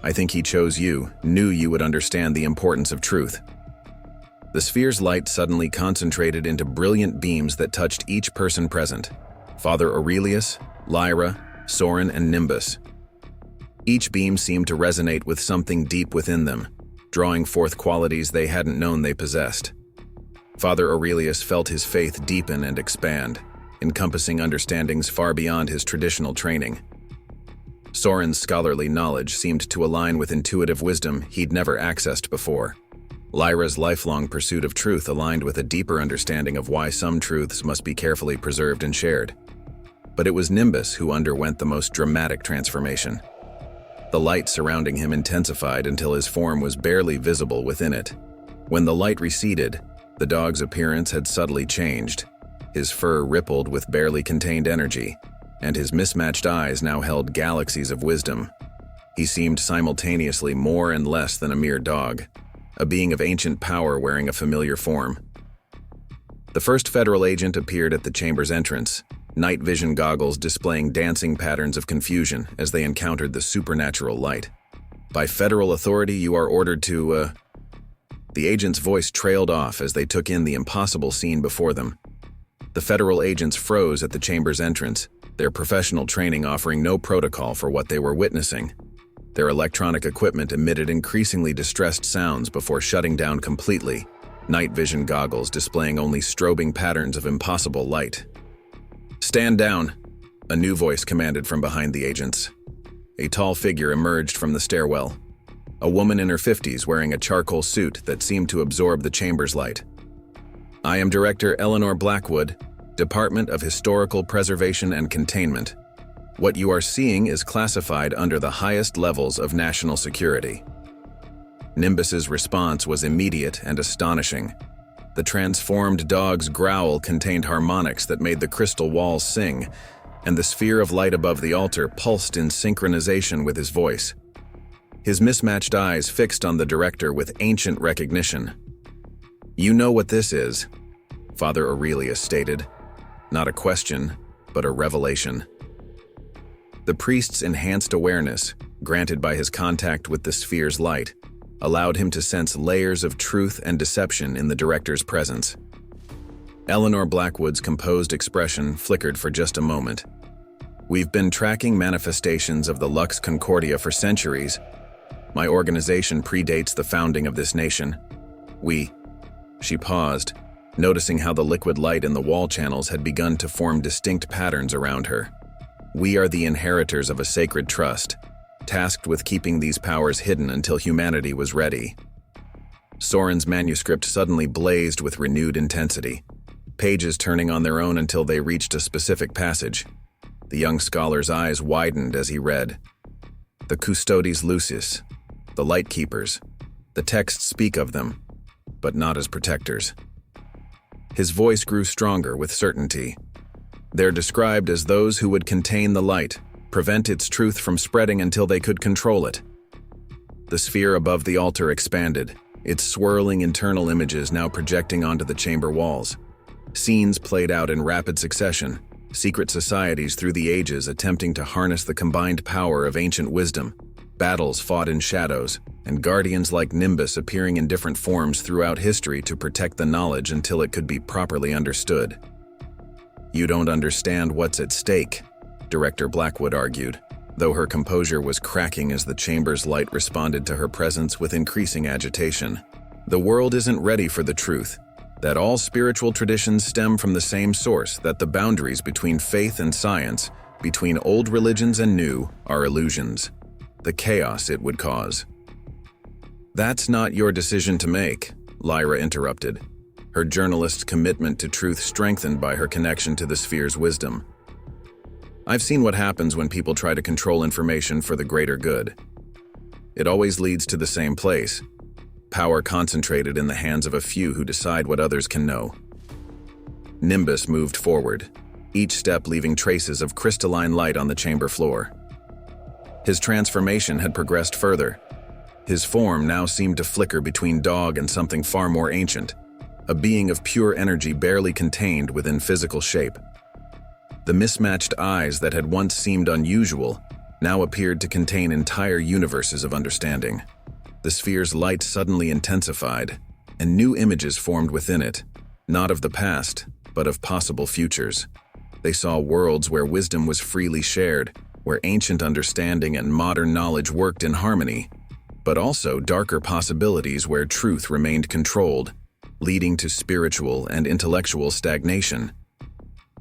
[SPEAKER 1] I think he chose you, knew you would understand the importance of truth. The sphere's light suddenly concentrated into brilliant beams that touched each person present. Father Aurelius, Lyra, Soren, and Nimbus. Each beam seemed to resonate with something deep within them, drawing forth qualities they hadn't known they possessed. Father Aurelius felt his faith deepen and expand, encompassing understandings far beyond his traditional training. Soren's scholarly knowledge seemed to align with intuitive wisdom he'd never accessed before. Lyra's lifelong pursuit of truth aligned with a deeper understanding of why some truths must be carefully preserved and shared. But it was Nimbus who underwent the most dramatic transformation. The light surrounding him intensified until his form was barely visible within it. When the light receded, the dog's appearance had subtly changed. His fur rippled with barely contained energy, and his mismatched eyes now held galaxies of wisdom. He seemed simultaneously more and less than a mere dog, a being of ancient power wearing a familiar form. The first federal agent appeared at the chamber's entrance, night vision goggles displaying dancing patterns of confusion as they encountered the supernatural light. By federal authority, you are ordered to, The agent's voice trailed off as they took in the impossible scene before them. The federal agents froze at the chamber's entrance, their professional training offering no protocol for what they were witnessing. Their electronic equipment emitted increasingly distressed sounds before shutting down completely, night vision goggles displaying only strobing patterns of impossible light. Stand down, a new voice commanded from behind the agents. A tall figure emerged from the stairwell, a woman in her 50s wearing a charcoal suit that seemed to absorb the chamber's light. I am Director Eleanor Blackwood, Department of Historical Preservation and Containment. What you are seeing is classified under the highest levels of national security. Nimbus's response was immediate and astonishing. The transformed dog's growl contained harmonics that made the crystal walls sing, and the sphere of light above the altar pulsed in synchronization with his voice. His mismatched eyes fixed on the director with ancient recognition. You know what this is, Father Aurelius stated. Not a question, but a revelation. The priest's enhanced awareness, granted by his contact with the sphere's light, allowed him to sense layers of truth and deception in the director's presence. Eleanor Blackwood's composed expression flickered for just a moment. We've been tracking manifestations of the Lux Concordia for centuries. My organization predates the founding of this nation. She paused, noticing how the liquid light in the wall channels had begun to form distinct patterns around her. We are the inheritors of a sacred trust, tasked with keeping these powers hidden until humanity was ready. Soren's manuscript suddenly blazed with renewed intensity, pages turning on their own until they reached a specific passage. The young scholar's eyes widened as he read. The custodes lucis, the light keepers. The texts speak of them, but not as protectors. His voice grew stronger with certainty. They're described as those who would contain the light, prevent its truth from spreading until they could control it. The sphere above the altar expanded, its swirling internal images now projecting onto the chamber walls. Scenes played out in rapid succession, secret societies through the ages attempting to harness the combined power of ancient wisdom, battles fought in shadows, and guardians like Nimbus appearing in different forms throughout history to protect the knowledge until it could be properly understood. "You don't understand what's at stake," Director Blackwood argued, though her composure was cracking as the chamber's light responded to her presence with increasing agitation. "The world isn't ready for the truth, that all spiritual traditions stem from the same source, that the boundaries between faith and science, between old religions and new, are illusions. The chaos it would cause." "That's not your decision to make," Lyra interrupted, her journalist's commitment to truth strengthened by her connection to the sphere's wisdom. "I've seen what happens when people try to control information for the greater good. It always leads to the same place, power concentrated in the hands of a few who decide what others can know." Nimbus moved forward, each step leaving traces of crystalline light on the chamber floor. His transformation had progressed further. His form now seemed to flicker between dog and something far more ancient, a being of pure energy barely contained within physical shape. The mismatched eyes that had once seemed unusual now appeared to contain entire universes of understanding. The sphere's light suddenly intensified, and new images formed within it, not of the past, but of possible futures. They saw worlds where wisdom was freely shared, where ancient understanding and modern knowledge worked in harmony, but also darker possibilities where truth remained controlled, leading to spiritual and intellectual stagnation.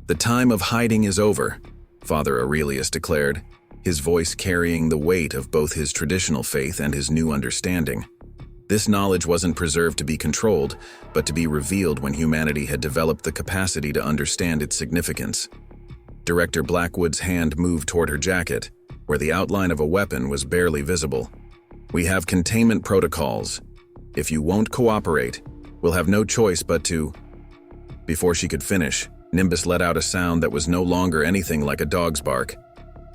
[SPEAKER 1] "The time of hiding is over," Father Aurelius declared, his voice carrying the weight of both his traditional faith and his new understanding. This knowledge wasn't preserved to be controlled, but to be revealed when humanity had developed the capacity to understand its significance. Director Blackwood's hand moved toward her jacket, where the outline of a weapon was barely visible. "We have containment protocols. If you won't cooperate, we'll have no choice but to—" Before she could finish, Nimbus let out a sound that was no longer anything like a dog's bark.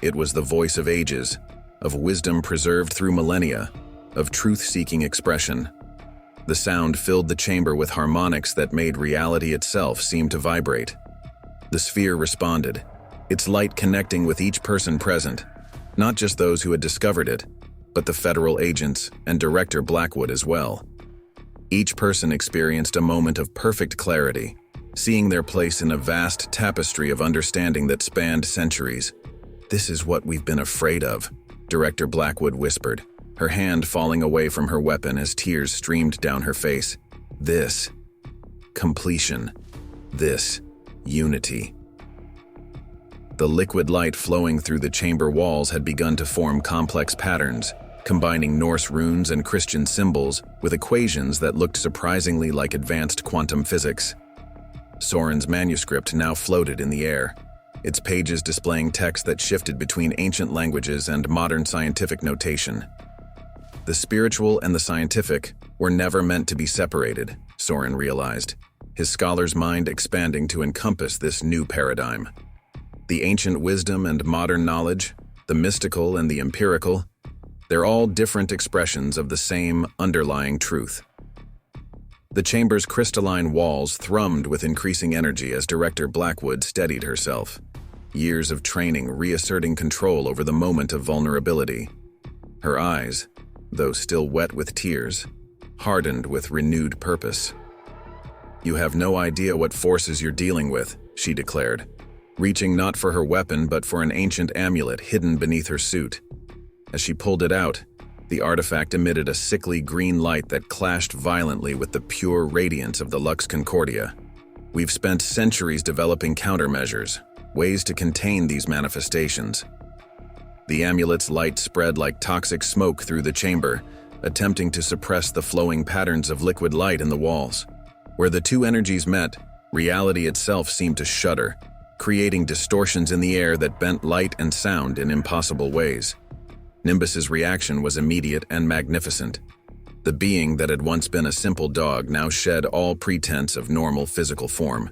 [SPEAKER 1] It was the voice of ages, of wisdom preserved through millennia, of truth-seeking expression. The sound filled the chamber with harmonics that made reality itself seem to vibrate. The sphere responded, its light connecting with each person present, not just those who had discovered it, but the federal agents and Director Blackwood as well. Each person experienced a moment of perfect clarity, seeing their place in a vast tapestry of understanding that spanned centuries. "This is what we've been afraid of," Director Blackwood whispered, her hand falling away from her weapon as tears streamed down her face. "This completion. This unity." The liquid light flowing through the chamber walls had begun to form complex patterns, combining Norse runes and Christian symbols with equations that looked surprisingly like advanced quantum physics. Soren's manuscript now floated in the air, its pages displaying text that shifted between ancient languages and modern scientific notation. The spiritual and the scientific were never meant to be separated, Soren realized, his scholar's mind expanding to encompass this new paradigm. The ancient wisdom and modern knowledge, the mystical and the empirical, they're all different expressions of the same underlying truth. The chamber's crystalline walls thrummed with increasing energy as Director Blackwood steadied herself, years of training reasserting control over the moment of vulnerability. Her eyes, though still wet with tears, hardened with renewed purpose. "You have no idea what forces you're dealing with," she declared, reaching not for her weapon but for an ancient amulet hidden beneath her suit. As she pulled it out, the artifact emitted a sickly green light that clashed violently with the pure radiance of the Lux Concordia. "We've spent centuries developing countermeasures, ways to contain these manifestations." The amulet's light spread like toxic smoke through the chamber, attempting to suppress the flowing patterns of liquid light in the walls. Where the two energies met, reality itself seemed to shudder, creating distortions in the air that bent light and sound in impossible ways. Nimbus's reaction was immediate and magnificent. The being that had once been a simple dog now shed all pretense of normal physical form.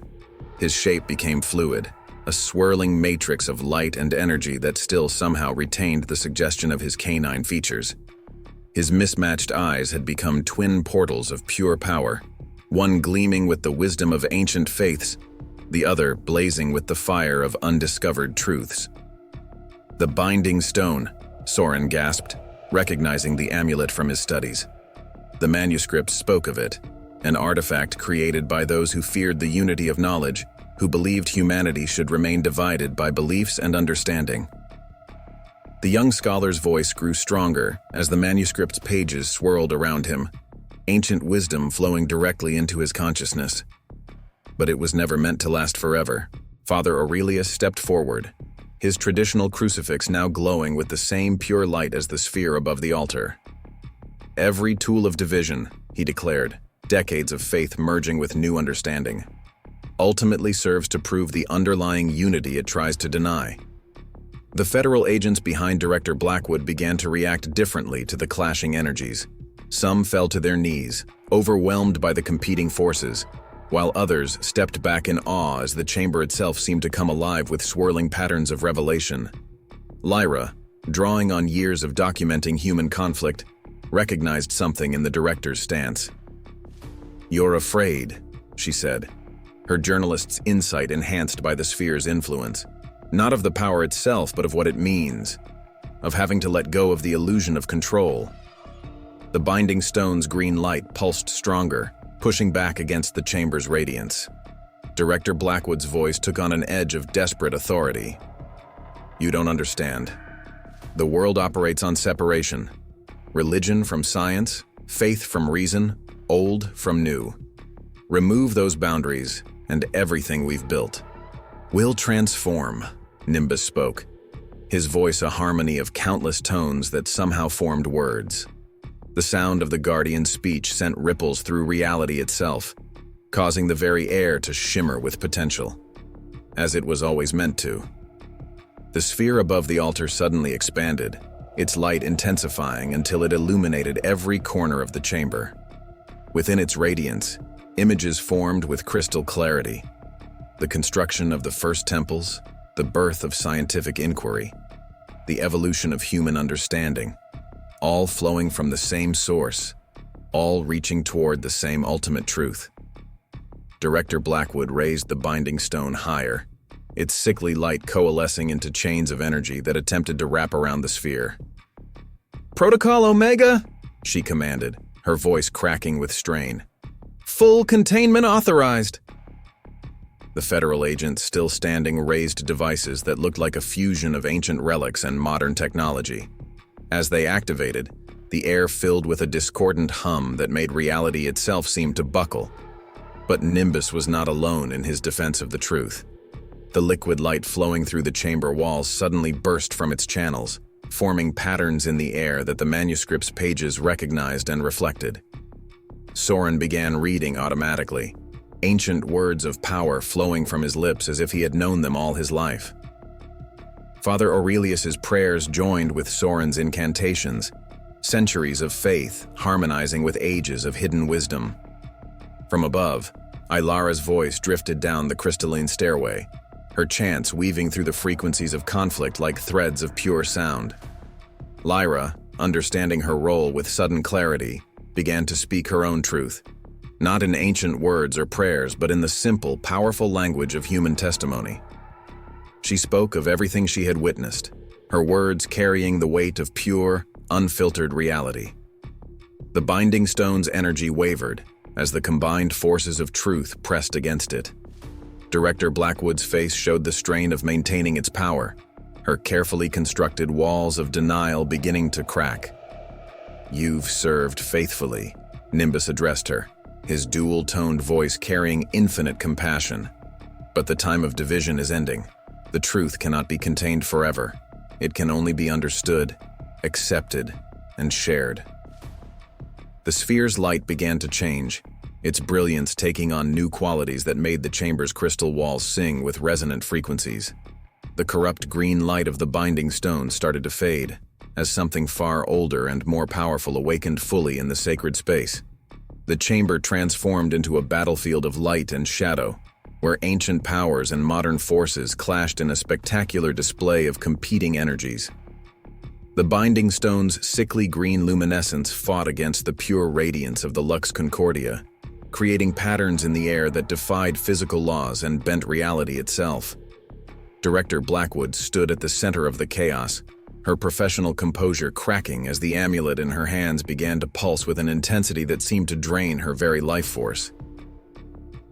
[SPEAKER 1] His shape became fluid, a swirling matrix of light and energy that still somehow retained the suggestion of his canine features. His mismatched eyes had become twin portals of pure power, one gleaming with the wisdom of ancient faiths, the other blazing with the fire of undiscovered truths. "The binding stone," Soren gasped, recognizing the amulet from his studies. The manuscript spoke of it, an artifact created by those who feared the unity of knowledge, who believed humanity should remain divided by beliefs and understanding. The young scholar's voice grew stronger as the manuscript's pages swirled around him, ancient wisdom flowing directly into his consciousness. But it was never meant to last forever. Father Aurelius stepped forward, his traditional crucifix now glowing with the same pure light as the sphere above the altar. "Every tool of division," he declared, decades of faith merging with new understanding, ultimately serves to prove the underlying unity it tries to deny. The federal agents behind Director Blackwood began to react differently to the clashing energies. Some fell to their knees, overwhelmed by the competing forces, while others stepped back in awe as the chamber itself seemed to come alive with swirling patterns of revelation. Lyra, drawing on years of documenting human conflict, recognized something in the director's stance. "You're afraid," she said, her journalist's insight enhanced by the sphere's influence. Not of the power itself, but of what it means, of having to let go of the illusion of control. The binding stone's green light pulsed stronger, pushing back against the chamber's radiance. Director Blackwood's voice took on an edge of desperate authority. "You don't understand. The world operates on separation. Religion from science, faith from reason, old from new. Remove those boundaries, and everything we've built will transform," Nimbus spoke, his voice a harmony of countless tones that somehow formed words. The sound of the Guardian's speech sent ripples through reality itself, causing the very air to shimmer with potential, as it was always meant to. The sphere above the altar suddenly expanded, its light intensifying until it illuminated every corner of the chamber. Within its radiance, images formed with crystal clarity. The construction of the first temples, the birth of scientific inquiry, the evolution of human understanding, all flowing from the same source, all reaching toward the same ultimate truth. Director Blackwood raised the binding stone higher, its sickly light coalescing into chains of energy that attempted to wrap around the sphere. "Protocol Omega," she commanded, her voice cracking with strain. "Full containment authorized." The federal agents, still standing, raised devices that looked like a fusion of ancient relics and modern technology. As they activated, the air filled with a discordant hum that made reality itself seem to buckle. But Nimbus was not alone in his defense of the truth. The liquid light flowing through the chamber walls suddenly burst from its channels, forming patterns in the air that the manuscript's pages recognized and reflected. Soren began reading automatically, ancient words of power flowing from his lips as if he had known them all his life. Father Aurelius's prayers joined with Soren's incantations, centuries of faith harmonizing with ages of hidden wisdom. From above, Ilara's voice drifted down the crystalline stairway, her chants weaving through the frequencies of conflict like threads of pure sound. Lyra, understanding her role with sudden clarity, began to speak her own truth, not in ancient words or prayers, but in the simple, powerful language of human testimony. She spoke of everything she had witnessed, her words carrying the weight of pure, unfiltered reality. The binding stone's energy wavered as the combined forces of truth pressed against it. Director Blackwood's face showed the strain of maintaining its power, her carefully constructed walls of denial beginning to crack. "You've served faithfully," Nimbus addressed her, his dual-toned voice carrying infinite compassion. "But the time of division is ending. The truth cannot be contained forever. It can only be understood, accepted, and shared." The sphere's light began to change, its brilliance taking on new qualities that made the chamber's crystal walls sing with resonant frequencies. The corrupt green light of the binding stone started to fade, as something far older and more powerful awakened fully in the sacred space. The chamber transformed into a battlefield of light and shadow, where ancient powers and modern forces clashed in a spectacular display of competing energies. The binding stone's sickly green luminescence fought against the pure radiance of the Lux Concordia, creating patterns in the air that defied physical laws and bent reality itself. Director Blackwood stood at the center of the chaos, her professional composure cracking as the amulet in her hands began to pulse with an intensity that seemed to drain her very life force.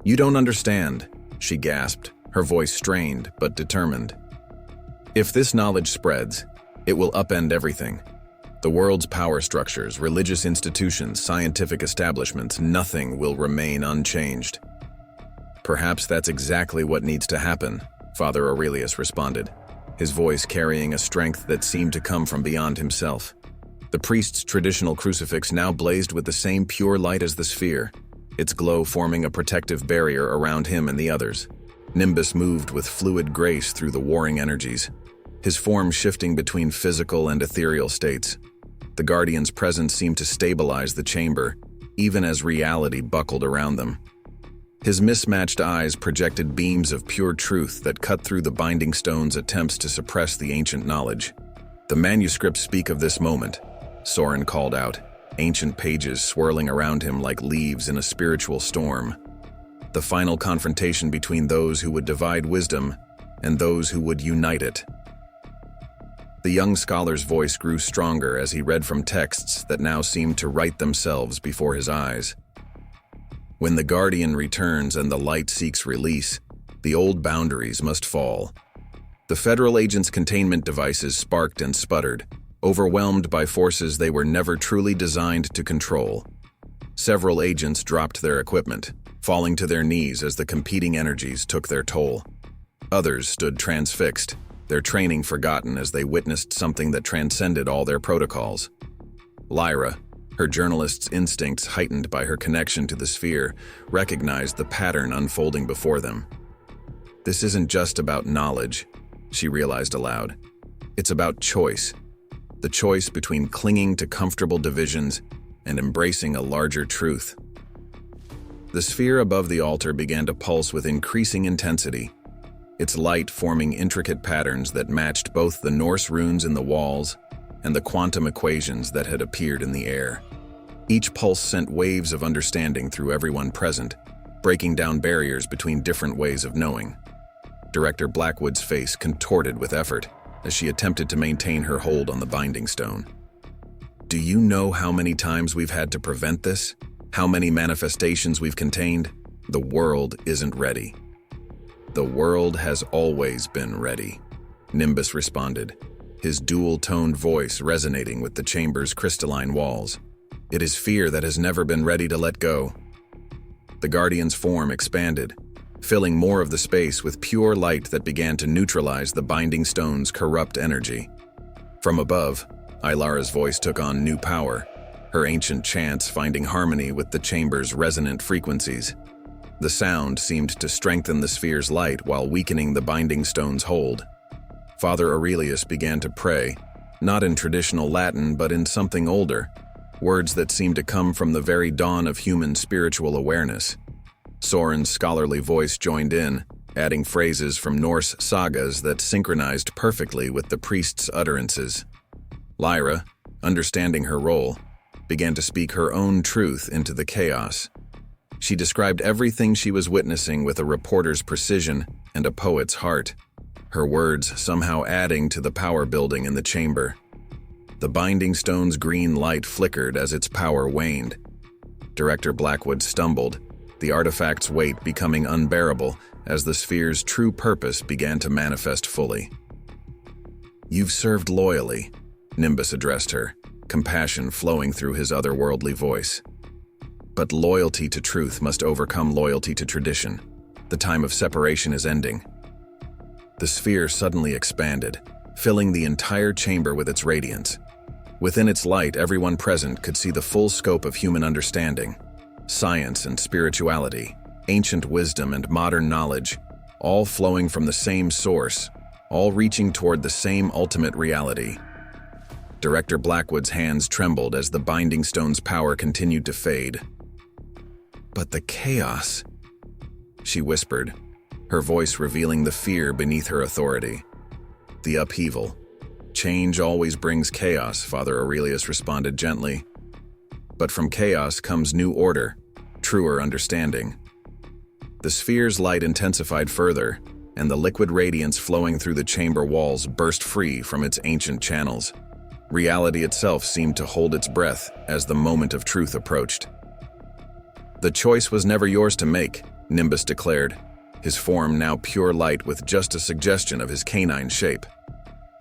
[SPEAKER 1] "You don't understand," she gasped, her voice strained but determined. "If this knowledge spreads, it will upend everything. The world's power structures, religious institutions, scientific establishments, nothing will remain unchanged." "Perhaps that's exactly what needs to happen," Father Aurelius responded, his voice carrying a strength that seemed to come from beyond himself. The priest's traditional crucifix now blazed with the same pure light as the sphere, its glow forming a protective barrier around him and the others. Nimbus moved with fluid grace through the warring energies, his form shifting between physical and ethereal states. The Guardian's presence seemed to stabilize the chamber, even as reality buckled around them. His mismatched eyes projected beams of pure truth that cut through the binding stone's attempts to suppress the ancient knowledge. "The manuscripts speak of this moment," Soren called out, ancient pages swirling around him like leaves in a spiritual storm. "The final confrontation between those who would divide wisdom and those who would unite it." The young scholar's voice grew stronger as he read from texts that now seemed to write themselves before his eyes. "When the Guardian returns and the light seeks release, the old boundaries must fall." The Federal agents' containment devices sparked and sputtered, overwhelmed by forces they were never truly designed to control. Several agents dropped their equipment, falling to their knees as the competing energies took their toll. Others stood transfixed, their training forgotten as they witnessed something that transcended all their protocols. Lyra, her journalist's instincts heightened by her connection to the sphere, recognized the pattern unfolding before them. "This isn't just about knowledge," she realized aloud. "It's about choice. The choice between clinging to comfortable divisions and embracing a larger truth." The sphere above the altar began to pulse with increasing intensity, its light forming intricate patterns that matched both the Norse runes in the walls and the quantum equations that had appeared in the air. Each pulse sent waves of understanding through everyone present, breaking down barriers between different ways of knowing. Director Blackwood's face contorted with effort as she attempted to maintain her hold on the binding stone. "Do you know how many times we've had to prevent this? How many manifestations we've contained? The world isn't ready." "The world has always been ready," Nimbus responded, his dual-toned voice resonating with the chamber's crystalline walls. "It is fear that has never been ready to let go." The Guardian's form expanded, filling more of the space with pure light that began to neutralize the binding stone's corrupt energy. From above, Ilara's voice took on new power, her ancient chants finding harmony with the chamber's resonant frequencies. The sound seemed to strengthen the sphere's light while weakening the binding stone's hold. Father Aurelius began to pray, not in traditional Latin but in something older, words that seemed to come from the very dawn of human spiritual awareness. Soren's scholarly voice joined in, adding phrases from Norse sagas that synchronized perfectly with the priest's utterances. Lyra, understanding her role, began to speak her own truth into the chaos. She described everything she was witnessing with a reporter's precision and a poet's heart, her words somehow adding to the power building in the chamber. The binding stone's green light flickered as its power waned. Director Blackwood stumbled, the artifact's weight becoming unbearable as the sphere's true purpose began to manifest fully. "You've served loyally," Nimbus addressed her, compassion flowing through his otherworldly voice. "But loyalty to truth must overcome loyalty to tradition. The time of separation is ending." The sphere suddenly expanded, filling the entire chamber with its radiance. Within its light, everyone present could see the full scope of human understanding. Science and spirituality, ancient wisdom and modern knowledge, all flowing from the same source, all reaching toward the same ultimate reality. Director Blackwood's hands trembled as the binding stone's power continued to fade. "But the chaos," she whispered, her voice revealing the fear beneath her authority. "The upheaval. Change always brings chaos," Father Aurelius responded gently. "But from chaos comes new order, truer understanding." The sphere's light intensified further, and the liquid radiance flowing through the chamber walls burst free from its ancient channels. Reality itself seemed to hold its breath as the moment of truth approached. "The choice was never yours to make," Nimbus declared, his form now pure light with just a suggestion of his canine shape.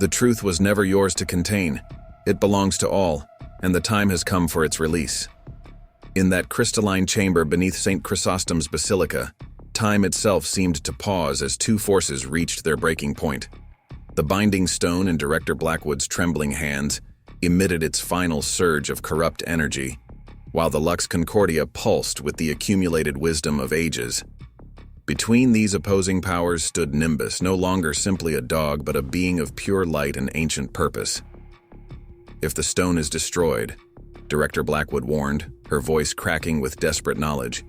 [SPEAKER 1] "The truth was never yours to contain. It belongs to all, and the time has come for its release." In that crystalline chamber beneath St. Chrysostom's Basilica, time itself seemed to pause as two forces reached their breaking point. The binding stone in Director Blackwood's trembling hands emitted its final surge of corrupt energy, while the Lux Concordia pulsed with the accumulated wisdom of ages. Between these opposing powers stood Nimbus, no longer simply a dog but a being of pure light and ancient purpose. "If the stone is destroyed," Director Blackwood warned, her voice cracking with desperate knowledge,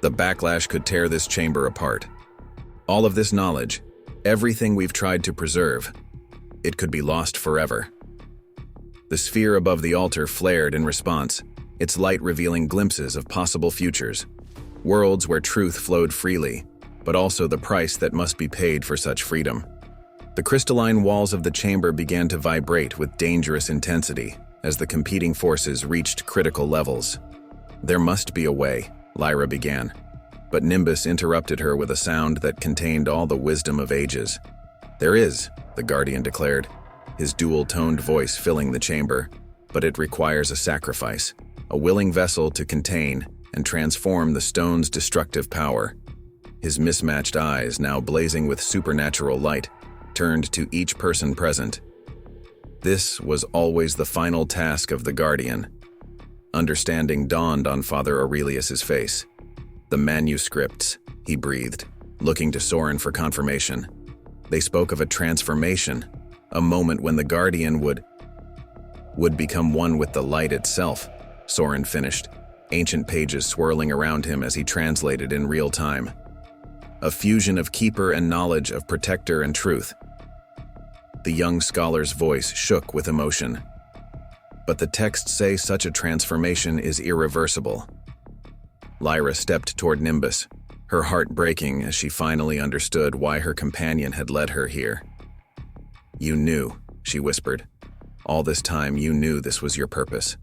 [SPEAKER 1] "the backlash could tear this chamber apart. All of this knowledge, everything we've tried to preserve, it could be lost forever." The sphere above the altar flared in response, its light revealing glimpses of possible futures, worlds where truth flowed freely, but also the price that must be paid for such freedom. The crystalline walls of the chamber began to vibrate with dangerous intensity as the competing forces reached critical levels. "There must be a way," Lyra began, but Nimbus interrupted her with a sound that contained all the wisdom of ages. "There is," the Guardian declared, his dual-toned voice filling the chamber, "but it requires a sacrifice, a willing vessel to contain and transform the stone's destructive power." His mismatched eyes, now blazing with supernatural light, turned to each person present. This was always the final task of the Guardian. Understanding dawned on Father Aurelius's face. "The manuscripts," he breathed, looking to Soren for confirmation. "They spoke of a transformation, a moment when the Guardian would become one with the light itself," Soren finished, ancient pages swirling around him as he translated in real time. "A fusion of keeper and knowledge, of protector and truth." The young scholar's voice shook with emotion. "But the texts say such a transformation is irreversible." Lyra stepped toward Nimbus, her heart breaking as she finally understood why her companion had led her here. "You knew," she whispered. "All this time you knew this was your purpose."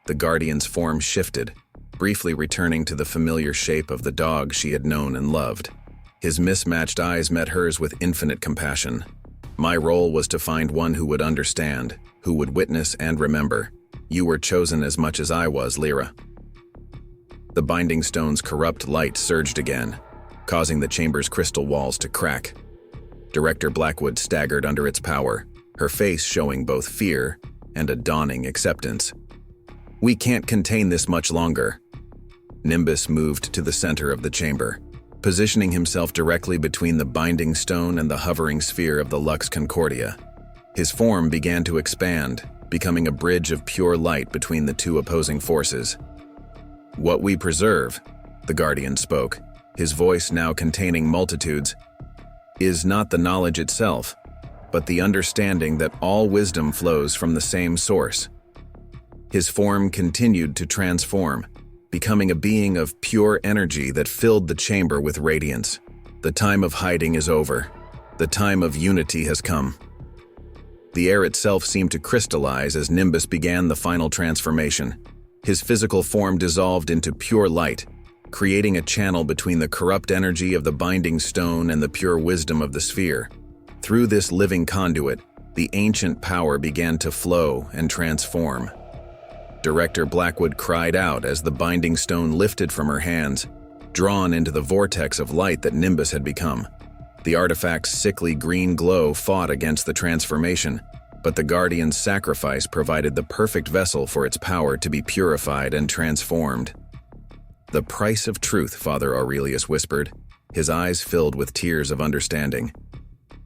[SPEAKER 1] The Guardian's form shifted, briefly returning to the familiar shape of the dog she had known and loved. His mismatched eyes met hers with infinite compassion. "My role was to find one who would understand, who would witness and remember. You were chosen as much as I was, Lyra." The binding stone's corrupt light surged again, causing the chamber's crystal walls to crack. Director Blackwood staggered under its power, her face showing both fear and a dawning acceptance. "We can't contain this much longer." Nimbus moved to the center of the chamber, positioning himself directly between the binding stone and the hovering sphere of the Lux Concordia. His form began to expand, becoming a bridge of pure light between the two opposing forces. "What we preserve," the Guardian spoke, his voice now containing multitudes, "is not the knowledge itself, but the understanding that all wisdom flows from the same source." His form continued to transform, becoming a being of pure energy that filled the chamber with radiance. "The time of hiding is over. The time of unity has come." The air itself seemed to crystallize as Nimbus began the final transformation. His physical form dissolved into pure light, creating a channel between the corrupt energy of the binding stone and the pure wisdom of the sphere. Through this living conduit, the ancient power began to flow and transform. Director Blackwood cried out as the binding stone lifted from her hands, drawn into the vortex of light that Nimbus had become. The artifact's sickly green glow fought against the transformation, but the Guardian's sacrifice provided the perfect vessel for its power to be purified and transformed. "The price of truth," Father Aurelius whispered, his eyes filled with tears of understanding,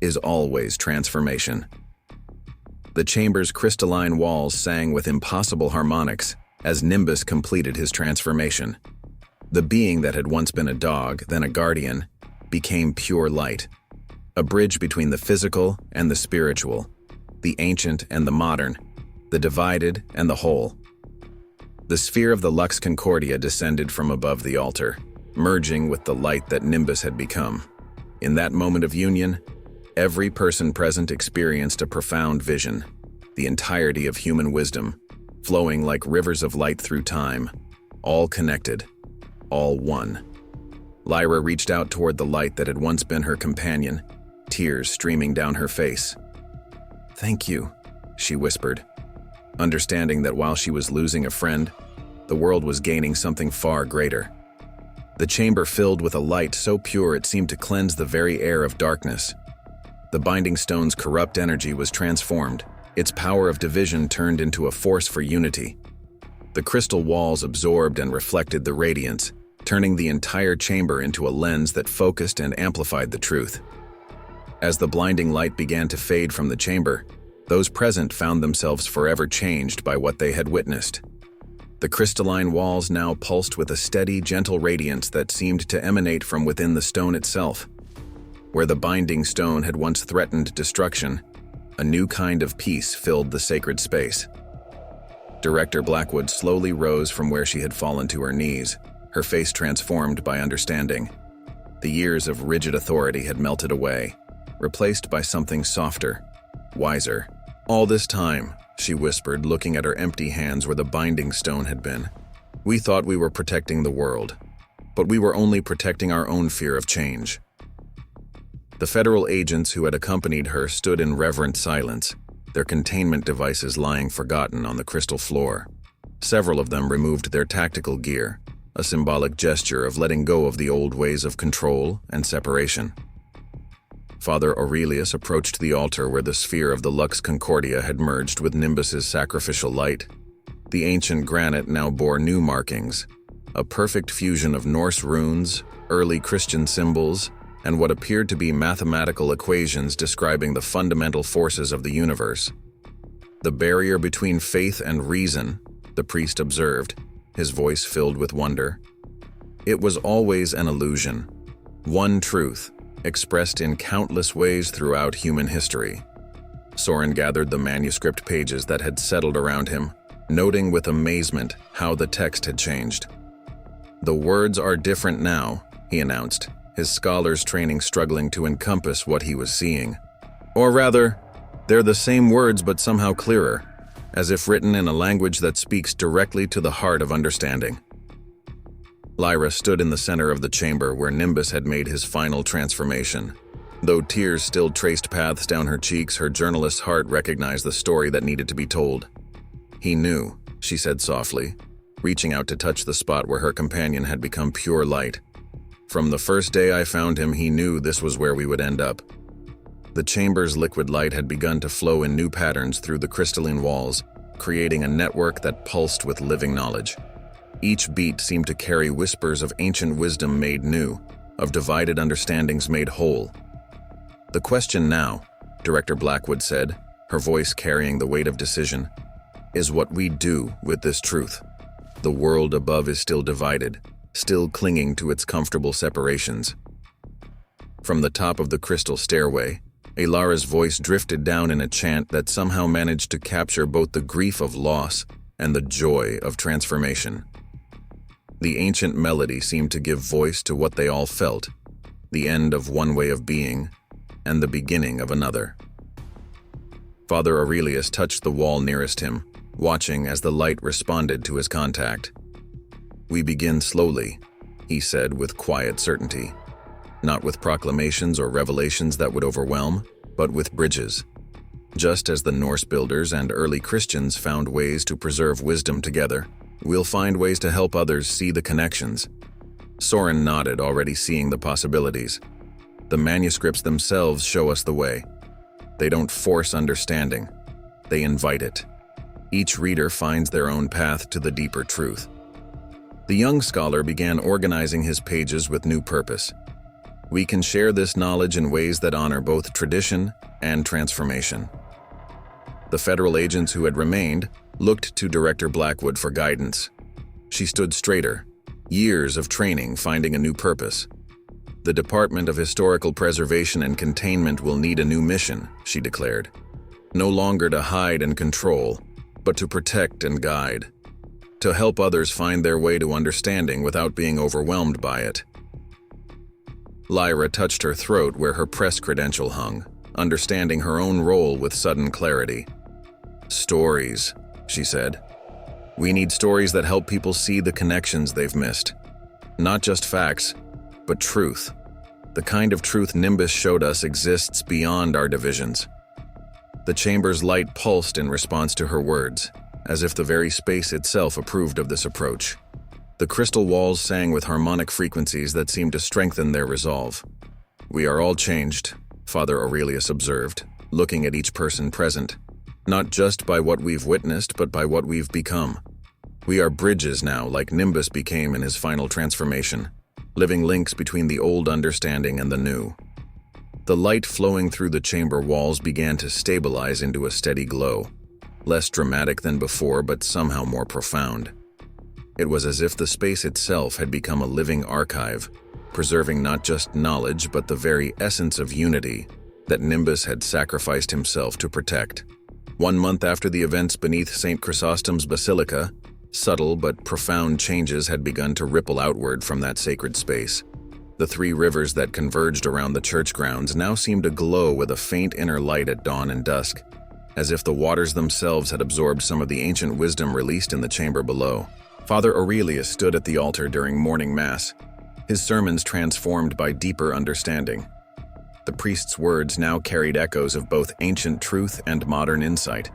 [SPEAKER 1] "is always transformation." The chamber's crystalline walls sang with impossible harmonics as Nimbus completed his transformation. The being that had once been a dog, then a guardian, became pure light, a bridge between the physical and the spiritual, the ancient and the modern, the divided and the whole. The sphere of the Lux Concordia descended from above the altar, merging with the light that Nimbus had become. In that moment of union, every person present experienced a profound vision, the entirety of human wisdom, flowing like rivers of light through time, all connected, all one. Lyra reached out toward the light that had once been her companion, tears streaming down her face. "Thank you," she whispered, understanding that while she was losing a friend, the world was gaining something far greater. The chamber filled with a light so pure it seemed to cleanse the very air of darkness. The binding stone's corrupt energy was transformed, its power of division turned into a force for unity. The crystal walls absorbed and reflected the radiance, turning the entire chamber into a lens that focused and amplified the truth. As the blinding light began to fade from the chamber, those present found themselves forever changed by what they had witnessed. The crystalline walls now pulsed with a steady, gentle radiance that seemed to emanate from within the stone itself. Where the binding stone had once threatened destruction, a new kind of peace filled the sacred space. Director Blackwood slowly rose from where she had fallen to her knees, her face transformed by understanding. The years of rigid authority had melted away, replaced by something softer, wiser. "All this time," she whispered, looking at her empty hands where the binding stone had been, "we thought we were protecting the world, but we were only protecting our own fear of change." The federal agents who had accompanied her stood in reverent silence, their containment devices lying forgotten on the crystal floor. Several of them removed their tactical gear, a symbolic gesture of letting go of the old ways of control and separation. Father Aurelius approached the altar where the sphere of the Lux Concordia had merged with Nimbus's sacrificial light. The ancient granite now bore new markings, a perfect fusion of Norse runes, early Christian symbols, and what appeared to be mathematical equations describing the fundamental forces of the universe. "The barrier between faith and reason," the priest observed, his voice filled with wonder. "It was always an illusion, one truth, expressed in countless ways throughout human history." Soren gathered the manuscript pages that had settled around him, noting with amazement how the text had changed. "The words are different now," he announced, his scholar's training struggling to encompass what he was seeing. "Or rather, they're the same words but somehow clearer, as if written in a language that speaks directly to the heart of understanding." Lyra stood in the center of the chamber where Nimbus had made his final transformation. Though tears still traced paths down her cheeks, her journalist's heart recognized the story that needed to be told. "He knew," she said softly, reaching out to touch the spot where her companion had become pure light. "From the first day I found him, he knew this was where we would end up." The chamber's liquid light had begun to flow in new patterns through the crystalline walls, creating a network that pulsed with living knowledge. Each beat seemed to carry whispers of ancient wisdom made new, of divided understandings made whole. "The question now," Director Blackwood said, her voice carrying the weight of decision, "is what we do with this truth. The world above is still divided, still clinging to its comfortable separations." From the top of the crystal stairway, Alara's voice drifted down in a chant that somehow managed to capture both the grief of loss and the joy of transformation. The ancient melody seemed to give voice to what they all felt, the end of one way of being and the beginning of another. Father Aurelius touched the wall nearest him, watching as the light responded to his contact. "We begin slowly," he said with quiet certainty, "not with proclamations or revelations that would overwhelm, but with bridges. Just as the Norse builders and early Christians found ways to preserve wisdom together, we'll find ways to help others see the connections." Soren nodded, already seeing the possibilities. "The manuscripts themselves show us the way. They don't force understanding, they invite it. Each reader finds their own path to the deeper truth." The young scholar began organizing his pages with new purpose. "We can share this knowledge in ways that honor both tradition and transformation." The federal agents who had remained looked to Director Blackwood for guidance. She stood straighter, years of training finding a new purpose. The Department of Historical Preservation and Containment will need a new mission, she declared. No longer to hide and control, but to protect and guide. To help others find their way to understanding without being overwhelmed by it. Lyra touched her throat where her press credential hung, understanding her own role with sudden clarity. Stories, she said. We need stories that help people see the connections they've missed. Not just facts, but truth. The kind of truth Nimbus showed us exists beyond our divisions. The chamber's light pulsed in response to her words, as if the very space itself approved of this approach. The crystal walls sang with harmonic frequencies that seemed to strengthen their resolve. We are all changed, Father Aurelius observed, looking at each person present, not just by what we've witnessed, but by what we've become. We are bridges now, like Nimbus became in his final transformation, living links between the old understanding and the new. The light flowing through the chamber walls began to stabilize into a steady glow, less dramatic than before, but somehow more profound. It was as if the space itself had become a living archive, preserving not just knowledge, but the very essence of unity that Nimbus had sacrificed himself to protect. 1 month after the events beneath St. Chrysostom's Basilica, subtle but profound changes had begun to ripple outward from that sacred space. The 3 rivers that converged around the church grounds now seemed to glow with a faint inner light at dawn and dusk, as if the waters themselves had absorbed some of the ancient wisdom released in the chamber below. Father Aurelius stood at the altar during morning mass, his sermons transformed by deeper understanding. The priest's words now carried echoes of both ancient truth and modern insight,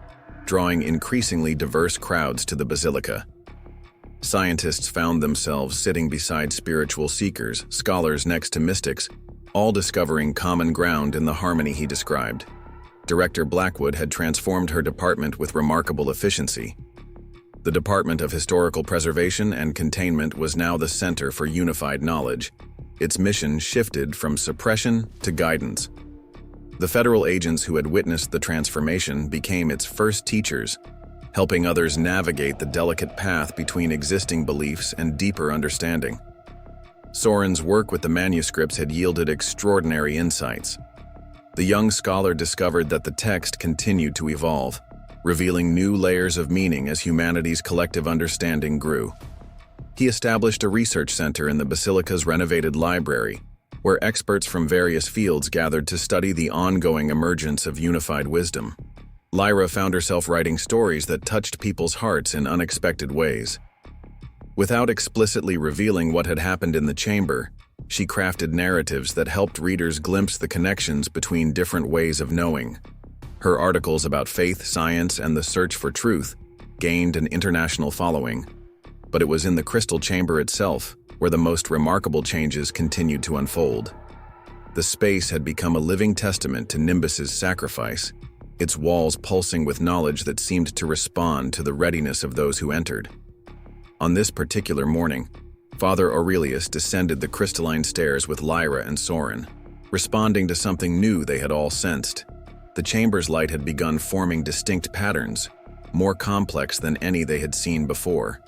[SPEAKER 1] drawing increasingly diverse crowds to the basilica. Scientists found themselves sitting beside spiritual seekers, scholars next to mystics, all discovering common ground in the harmony he described. Director Blackwood had transformed her department with remarkable efficiency. The Department of Historical Preservation and Containment was now the center for unified knowledge. Its mission shifted from suppression to guidance. The federal agents who had witnessed the transformation became its first teachers, helping others navigate the delicate path between existing beliefs and deeper understanding. Soren's work with the manuscripts had yielded extraordinary insights. The young scholar discovered that the text continued to evolve, revealing new layers of meaning as humanity's collective understanding grew. He established a research center in the Basilica's renovated library, where experts from various fields gathered to study the ongoing emergence of unified wisdom. Lyra found herself writing stories that touched people's hearts in unexpected ways. Without explicitly revealing what had happened in the chamber, she crafted narratives that helped readers glimpse the connections between different ways of knowing. Her articles about faith, science, and the search for truth gained an international following, but it was in the crystal chamber itself where the most remarkable changes continued to unfold. The space had become a living testament to Nimbus's sacrifice, its walls pulsing with knowledge that seemed to respond to the readiness of those who entered. On this particular morning, Father Aurelius descended the crystalline stairs with Lyra and Soren, responding to something new they had all sensed. The chamber's light had begun forming distinct patterns, more complex than any they had seen before.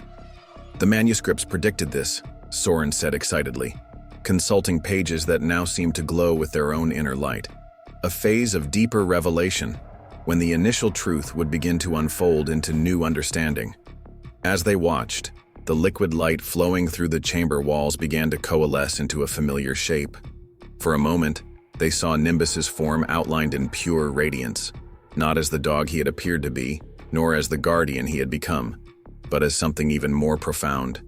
[SPEAKER 1] The manuscripts predicted this, Soren said excitedly, consulting pages that now seemed to glow with their own inner light. A phase of deeper revelation, when the initial truth would begin to unfold into new understanding. As they watched, the liquid light flowing through the chamber walls began to coalesce into a familiar shape. For a moment, they saw Nimbus's form outlined in pure radiance, not as the dog he had appeared to be, nor as the guardian he had become, but as something even more profound,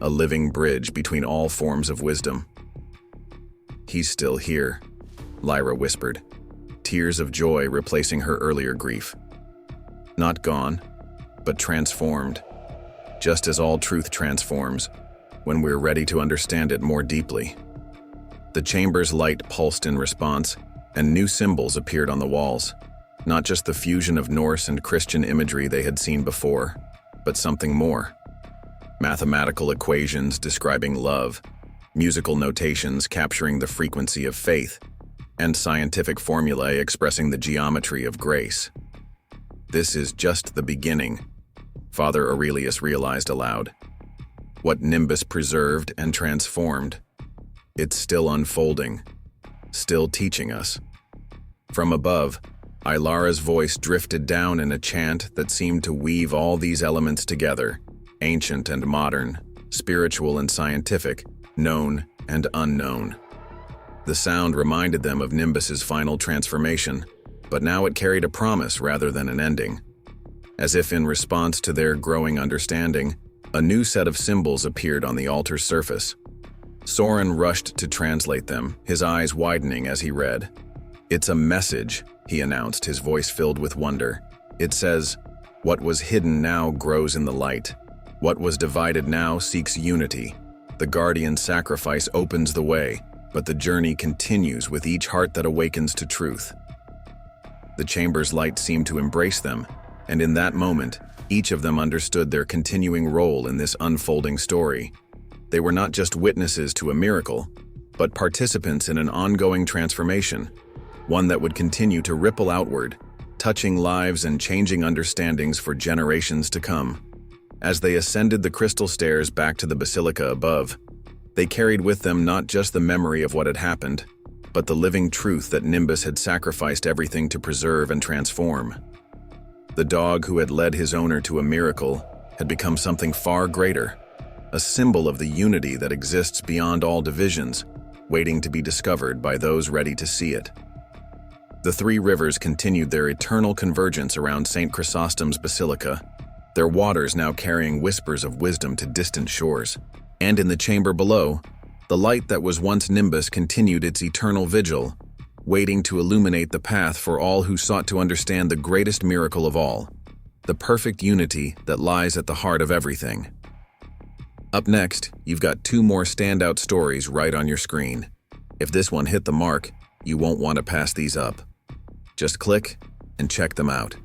[SPEAKER 1] a living bridge between all forms of wisdom. "He's still here," Lyra whispered, tears of joy replacing her earlier grief. "Not gone, but transformed, just as all truth transforms, when we're ready to understand it more deeply." The chamber's light pulsed in response, and new symbols appeared on the walls, not just the fusion of Norse and Christian imagery they had seen before, but something more. Mathematical equations describing love, musical notations capturing the frequency of faith, and scientific formulae expressing the geometry of grace. This is just the beginning, Father Aurelius realized aloud. What Nimbus preserved and transformed, it's still unfolding, still teaching us. From above, Ilara's voice drifted down in a chant that seemed to weave all these elements together, ancient and modern, spiritual and scientific, known and unknown. The sound reminded them of Nimbus's final transformation, but now it carried a promise rather than an ending. As if in response to their growing understanding, a new set of symbols appeared on the altar's surface. Soren rushed to translate them, his eyes widening as he read. "It's a message," he announced, his voice filled with wonder. "It says, 'What was hidden now grows in the light. What was divided now seeks unity. The guardian sacrifice opens the way, but the journey continues with each heart that awakens to truth.'" The chamber's light seemed to embrace them, and in that moment, each of them understood their continuing role in this unfolding story. They were not just witnesses to a miracle, but participants in an ongoing transformation, one that would continue to ripple outward, touching lives and changing understandings for generations to come. As they ascended the crystal stairs back to the basilica above, they carried with them not just the memory of what had happened, but the living truth that Nimbus had sacrificed everything to preserve and transform. The dog who had led his owner to a miracle had become something far greater, a symbol of the unity that exists beyond all divisions, waiting to be discovered by those ready to see it. The three rivers continued their eternal convergence around St. Chrysostom's Basilica, their waters now carrying whispers of wisdom to distant shores. And in the chamber below, the light that was once Nimbus continued its eternal vigil, waiting to illuminate the path for all who sought to understand the greatest miracle of all, the perfect unity that lies at the heart of everything. Up next, you've got two more standout stories right on your screen. If this one hit the mark, you won't want to pass these up. Just click and check them out.